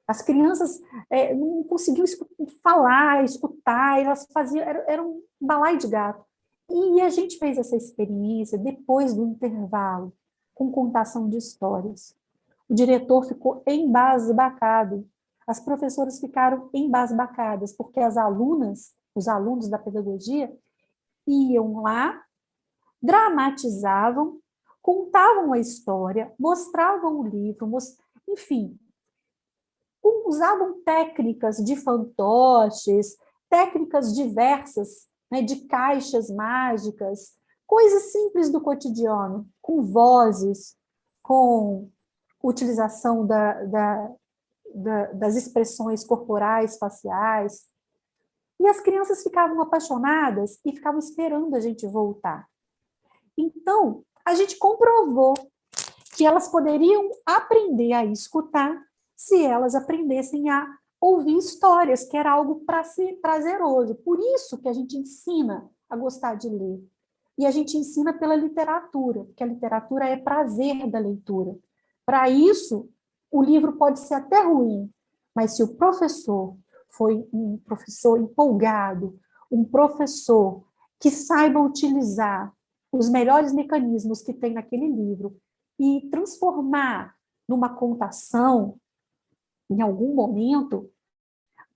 C: as crianças não conseguiam falar, escutar, elas faziam, era um balaio de gato. E a gente fez essa experiência depois do intervalo, com contação de histórias. O diretor ficou embasbacado, as professoras ficaram embasbacadas, porque as alunas, os alunos da pedagogia, iam lá, dramatizavam, contavam a história, mostravam o livro, enfim, usavam técnicas de fantoches, técnicas diversas, né, de caixas mágicas, coisas simples do cotidiano, com vozes, com utilização das expressões corporais, faciais. E as crianças ficavam apaixonadas e ficavam esperando a gente voltar. Então, a gente comprovou que elas poderiam aprender a escutar se elas aprendessem a ouvir histórias, que era algo prazeroso. Por isso que a gente ensina a gostar de ler. E a gente ensina pela literatura, porque a literatura é prazer da leitura. Para isso, o livro pode ser até ruim, mas se o professor foi um professor empolgado, um professor que saiba utilizar os melhores mecanismos que tem naquele livro e transformar numa contação, em algum momento,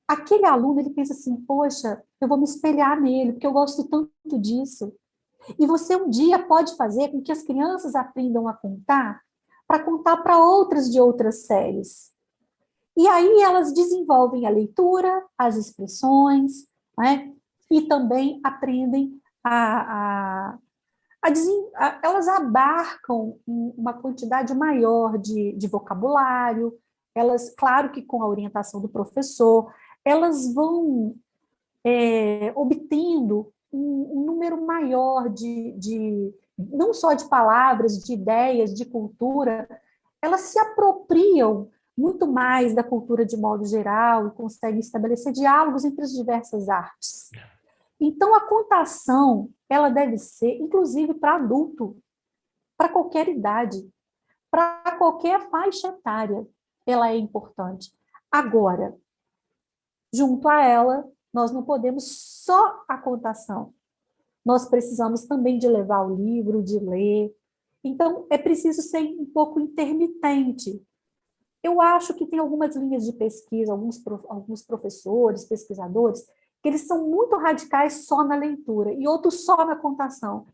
C: aquele aluno ele pensa assim, poxa, eu vou me espelhar nele, porque eu gosto tanto disso. E você um dia pode fazer com que as crianças aprendam a contar para contar para outras de outras séries. E aí elas desenvolvem a leitura, as expressões, né? E também aprendem elas abarcam uma quantidade maior de vocabulário, elas, claro que com a orientação do professor, elas vão obtendo um número maior não só de palavras, de ideias, de cultura, elas se apropriam muito mais da cultura de modo geral e conseguem estabelecer diálogos entre as diversas artes. Então, a contação, ela deve ser, inclusive, para adulto, para qualquer idade, para qualquer faixa etária, ela é importante. Agora, junto a ela, Nós não podemos só a contação. Nós precisamos também de levar o livro, de ler. Então, é preciso ser um pouco intermitente. Eu acho que tem algumas linhas de pesquisa, alguns professores, pesquisadores, que eles são muito radicais só na leitura e outros só na contação.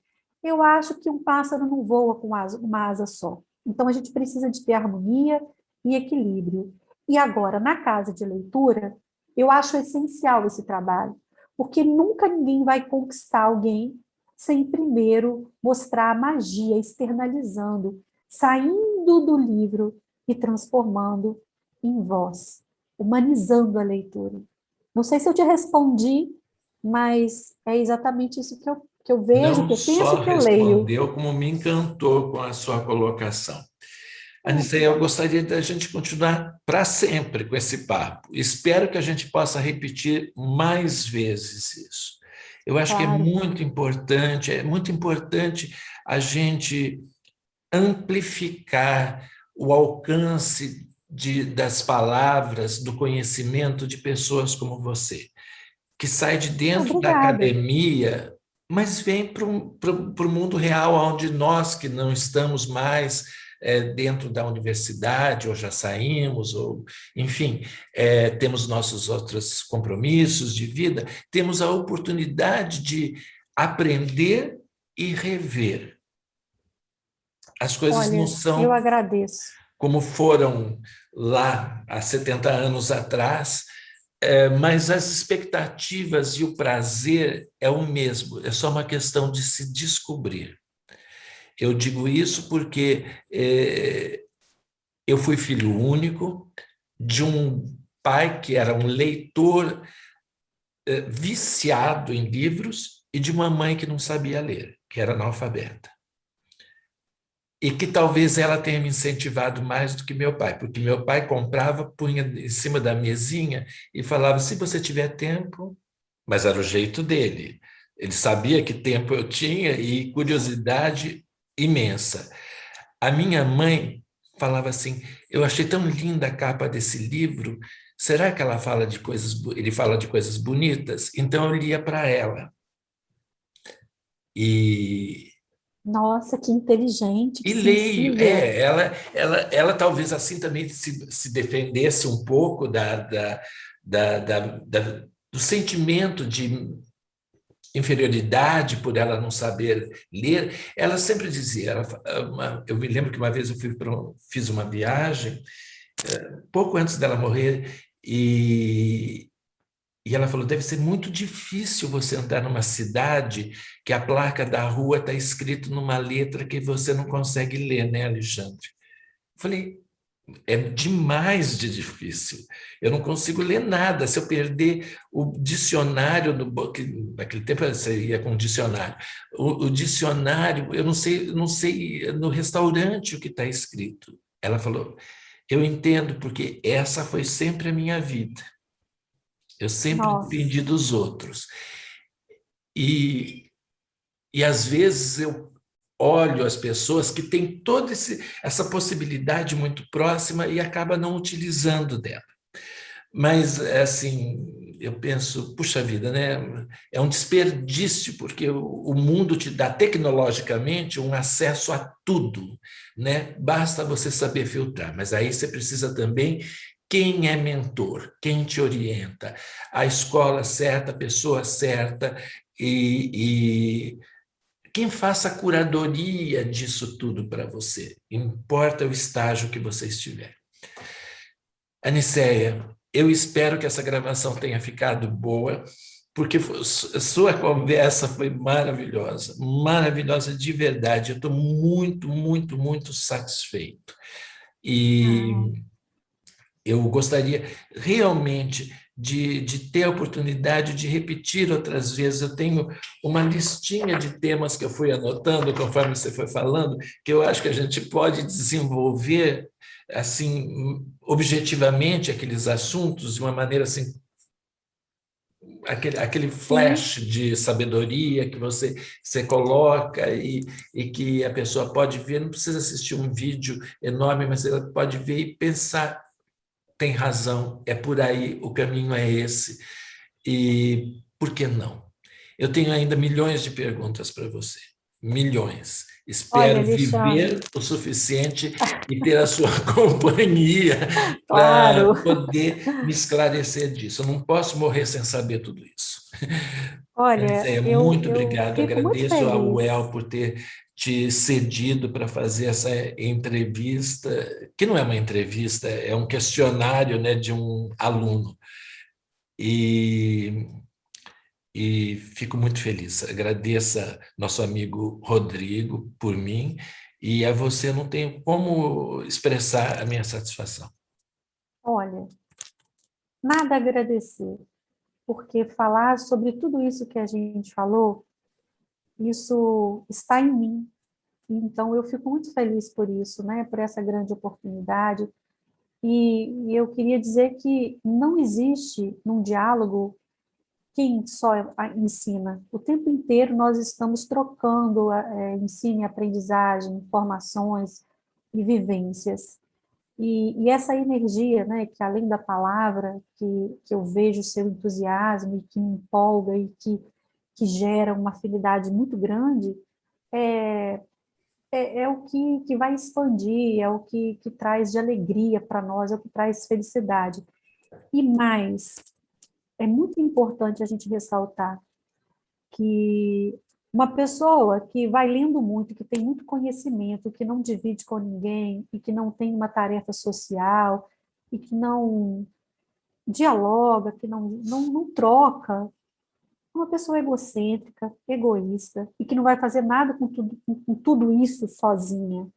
C: Eu acho que um pássaro não voa com uma asa só. Então, a gente precisa de ter harmonia e equilíbrio. E agora, na casa de leitura, eu acho essencial esse trabalho, porque nunca ninguém vai conquistar alguém sem primeiro mostrar a magia, externalizando, saindo do livro e transformando em voz, humanizando a leitura. Não sei se eu te respondi, mas é exatamente isso que eu vejo,
A: Não
C: que eu penso
A: só
C: e que eu leio.
A: respondeu, como me encantou com a sua colocação. Aniceia, eu gostaria da gente continuar para sempre com esse papo. Espero que a gente possa repetir mais vezes isso. Eu acho que
C: Claro.
A: é muito importante a gente amplificar o alcance das palavras, do conhecimento de pessoas como você, que sai de dentro da
C: Obrigada.
A: academia, mas vem para o mundo real, onde nós que não estamos mais dentro da universidade, ou já saímos, ou, enfim, temos nossos outros compromissos de vida, temos a oportunidade de aprender e rever. As coisas não
C: Olha, eu
A: são
C: agradeço.
A: como foram lá há 70 anos atrás, mas as expectativas e o prazer é o mesmo, é só uma questão de se descobrir. Eu digo isso porque eu fui filho único de um pai que era um leitor viciado em livros e de uma mãe que não sabia ler, que era analfabeta. E que talvez ela tenha me incentivado mais do que meu pai, porque meu pai comprava, punha em cima da mesinha e falava, se você tiver tempo, mas era o jeito dele. Ele sabia que tempo eu tinha e curiosidade imensa. A minha mãe falava assim, eu achei tão linda a capa desse livro, será que ela fala de coisas, ele fala de coisas bonitas? Então eu lia para ela. E
C: Nossa, que inteligente, que
A: E leio,
C: sensível.
A: ela talvez assim também se defendesse um pouco do sentimento de inferioridade por ela não saber ler. Ela sempre dizia, eu me lembro que uma vez eu fiz uma viagem, pouco antes dela morrer, e ela falou, deve ser muito difícil você andar numa cidade que a placa da rua está escrito numa letra que você não consegue ler, né, Alexandre? Eu falei, é demais de difícil. Eu não consigo ler nada. Se eu perder o dicionário, naquele tempo você ia com dicionário, o dicionário, eu não sei no restaurante o que está escrito. Ela falou, eu entendo, porque essa foi sempre a minha vida. Eu sempre
C: Nossa,
A: dependi dos outros. E, e às vezes eu olho as pessoas que têm toda essa possibilidade muito próxima e acaba não utilizando dela. Mas, assim, eu penso, puxa vida, né? É um desperdício, porque o mundo te dá tecnologicamente um acesso a tudo, né? Basta você saber filtrar, mas aí você precisa também quem é mentor, quem te orienta, a escola certa, a pessoa certa e quem faça a curadoria disso tudo para você, importa o estágio que você estiver. Aniceia, eu espero que essa gravação tenha ficado boa, porque sua conversa foi maravilhosa, maravilhosa de verdade. Eu estou muito, muito, muito satisfeito.
C: ah,
A: E eu gostaria realmente de ter a oportunidade de repetir outras vezes. Eu tenho uma listinha de temas que eu fui anotando conforme você foi falando, que eu acho que a gente pode desenvolver assim objetivamente aqueles assuntos de uma maneira assim, aquele
C: sim,
A: flash de sabedoria que você coloca e que a pessoa pode ver, não precisa assistir um vídeo enorme, mas ela pode ver e pensar, tem razão, é por aí, o caminho é esse. E por que não? Eu tenho ainda milhões de perguntas para você. Milhões.
C: Olha,
A: Espero viver
C: Alexandre,
A: o suficiente e ter a sua companhia para
C: claro,
A: poder me esclarecer disso. Eu não posso morrer sem saber tudo isso. Mas
C: olha,
A: muito
C: eu
A: obrigado.
C: fico muito
A: Agradeço ao
C: feliz.
A: UEL por ter te cedido para fazer essa entrevista, que não é uma entrevista, é um questionário, né, de um aluno. E, e fico muito feliz. Agradeço a nosso amigo Rodrigo por mim, e a você não tenho como expressar a minha satisfação.
C: Olha, nada a agradecer, porque falar sobre tudo isso que a gente falou, isso está em mim. Então, eu fico muito feliz por isso, né? Por essa grande oportunidade. E eu queria dizer que não existe num diálogo quem só ensina. O tempo inteiro nós estamos trocando ensino e aprendizagem, informações e vivências. E essa energia, né, que além da palavra, que eu vejo o seu entusiasmo e que me empolga e que gera uma afinidade muito grande, é, é o que vai expandir, é o que traz de alegria para nós, é o que traz felicidade. E mais, é muito importante a gente ressaltar que uma pessoa que vai lendo muito, que tem muito conhecimento, que não divide com ninguém e que não tem uma tarefa social e que não dialoga, que não troca, é uma pessoa egocêntrica, egoísta e que não vai fazer nada com tudo isso sozinha,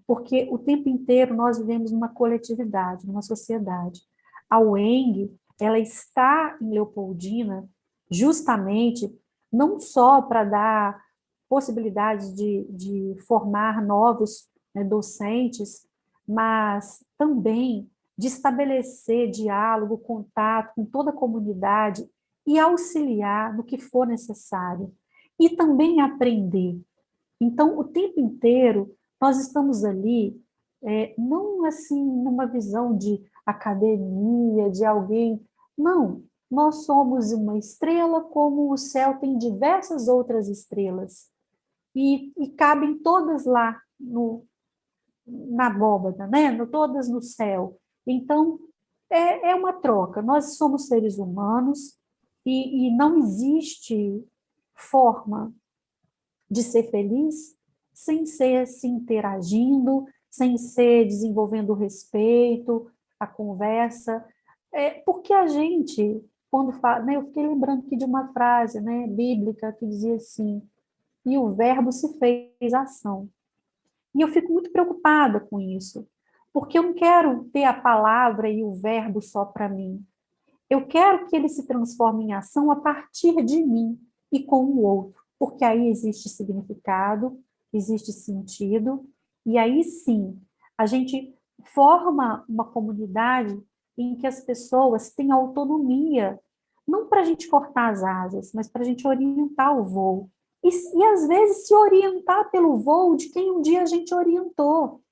C: porque o tempo inteiro nós vivemos numa coletividade, numa sociedade. A UENG, ela está em Leopoldina justamente não só para dar possibilidades de formar novos, né, docentes, mas também de estabelecer diálogo, contato com toda a comunidade e auxiliar no que for necessário. E também aprender. Então, o tempo inteiro, nós estamos ali, não assim, numa visão de academia, de alguém. Não, nós somos uma estrela, como o céu tem diversas outras estrelas. E cabem todas lá na abóbada, né? Todas no céu. Então, é uma troca. Nós somos seres humanos e não existe forma de ser feliz sem ser se interagindo, sem ser desenvolvendo o respeito, a conversa. Porque a gente, quando fala, né, eu fiquei lembrando aqui de uma frase, né, bíblica que dizia assim: e o verbo se fez ação. E eu fico muito preocupada com isso, porque eu não quero ter a palavra e o verbo só para mim. Eu quero que ele se transforme em ação a partir de mim e com o outro, porque aí existe significado, existe sentido, e aí sim, a gente forma uma comunidade em que as pessoas têm autonomia, não para a gente cortar as asas, mas para a gente orientar o voo. E às vezes se orientar pelo voo de quem um dia a gente orientou.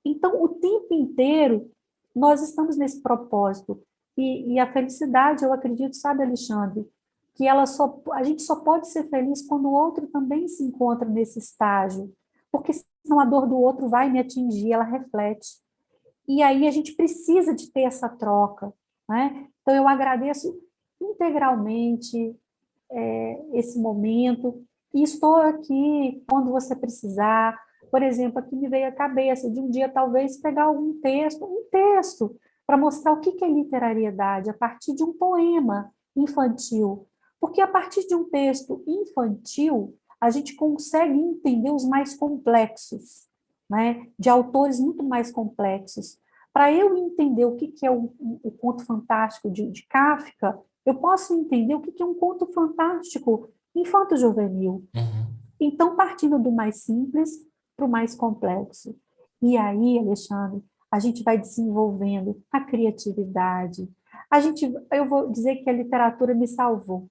C: Então, o tempo inteiro, nós estamos nesse propósito. E a felicidade, eu acredito, sabe, Alexandre, que a gente só pode ser feliz quando o outro também se encontra nesse estágio, porque senão a dor do outro vai me atingir, ela reflete. E aí a gente precisa de ter essa troca, né? Então, eu agradeço integralmente esse momento, e estou aqui quando você precisar. Por exemplo, aqui me veio a cabeça de um dia talvez pegar algum texto, um texto, para mostrar o que é literariedade, a partir de um poema infantil. Porque a partir de um texto infantil, a gente consegue entender os mais complexos, né? De autores muito mais complexos. Para eu entender o que é o conto fantástico de Kafka, eu posso entender o que é um conto fantástico infanto-juvenil.
A: Uhum.
C: Então, partindo do mais simples para o mais complexo. E aí, Alexandre, a gente vai desenvolvendo a criatividade. Eu vou dizer que a literatura me salvou,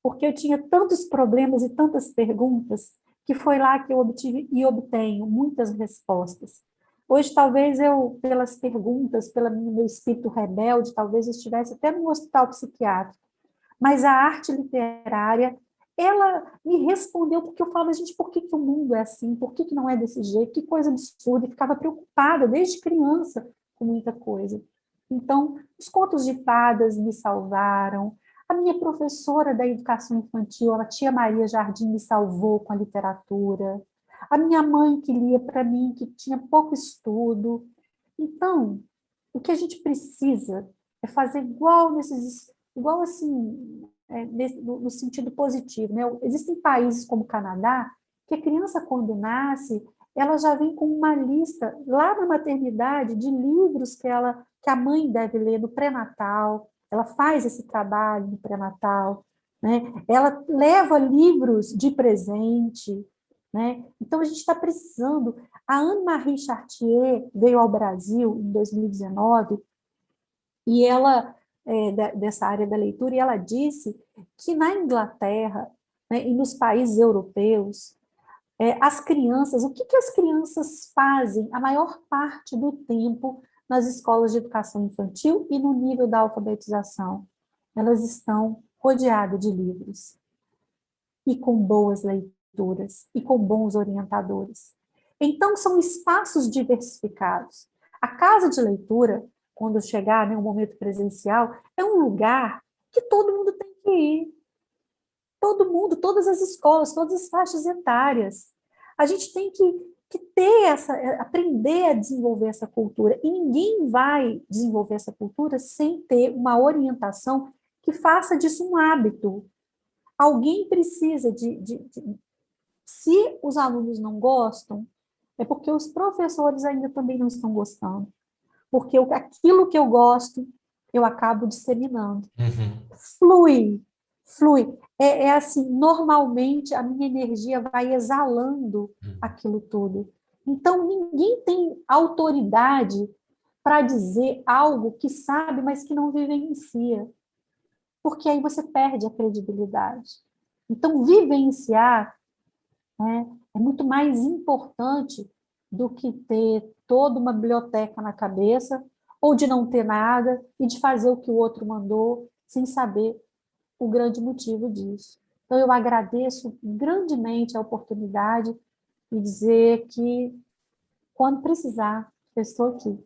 C: porque eu tinha tantos problemas e tantas perguntas que foi lá que eu obtive e obtenho muitas respostas. Hoje, talvez eu, pelas perguntas, pelo meu espírito rebelde, talvez eu estivesse até no hospital psiquiátrico, mas a arte literária, ela me respondeu, porque eu falava, gente, por que que o mundo é assim? Por que que não é desse jeito? Que coisa absurda. E ficava preocupada desde criança com muita coisa. Então, os contos de fadas me salvaram. A minha professora da educação infantil, a tia Maria Jardim, me salvou com a literatura. A minha mãe que lia para mim, que tinha pouco estudo. Então, o que a gente precisa é fazer igual assim, no sentido positivo, né? Existem países como o Canadá que a criança, quando nasce, ela já vem com uma lista lá na maternidade de livros que a mãe deve ler no pré-natal. Ela faz esse trabalho no pré-natal, né? Ela leva livros de presente, né? Então a gente está precisando. A Anne-Marie Chartier veio ao Brasil em 2019 e ela dessa área da leitura, e ela disse que na Inglaterra, né, e nos países europeus, as crianças, o que que as crianças fazem a maior parte do tempo nas escolas de educação infantil e no nível da alfabetização? Elas estão rodeadas de livros e com boas leituras e com bons orientadores. Então, são espaços diversificados. A casa de leitura, quando chegar, né, um momento presencial, é um lugar que todo mundo tem que ir. Todo mundo, todas as escolas, todas as faixas etárias. A gente tem que ter aprender a desenvolver essa cultura. E ninguém vai desenvolver essa cultura sem ter uma orientação que faça disso um hábito. Alguém precisa se os alunos não gostam, é porque os professores ainda também não estão gostando. Porque aquilo que eu gosto, eu acabo disseminando.
A: Uhum.
C: Flui. É assim, normalmente a minha energia vai exalando aquilo tudo. Então, ninguém tem autoridade para dizer algo que sabe, mas que não vivencia. Porque aí você perde a credibilidade. Então, vivenciar, né, é muito mais importante do que ter toda uma biblioteca na cabeça, ou de não ter nada e de fazer o que o outro mandou, sem saber o grande motivo disso. Então, eu agradeço grandemente a oportunidade e dizer que, quando precisar, eu estou aqui.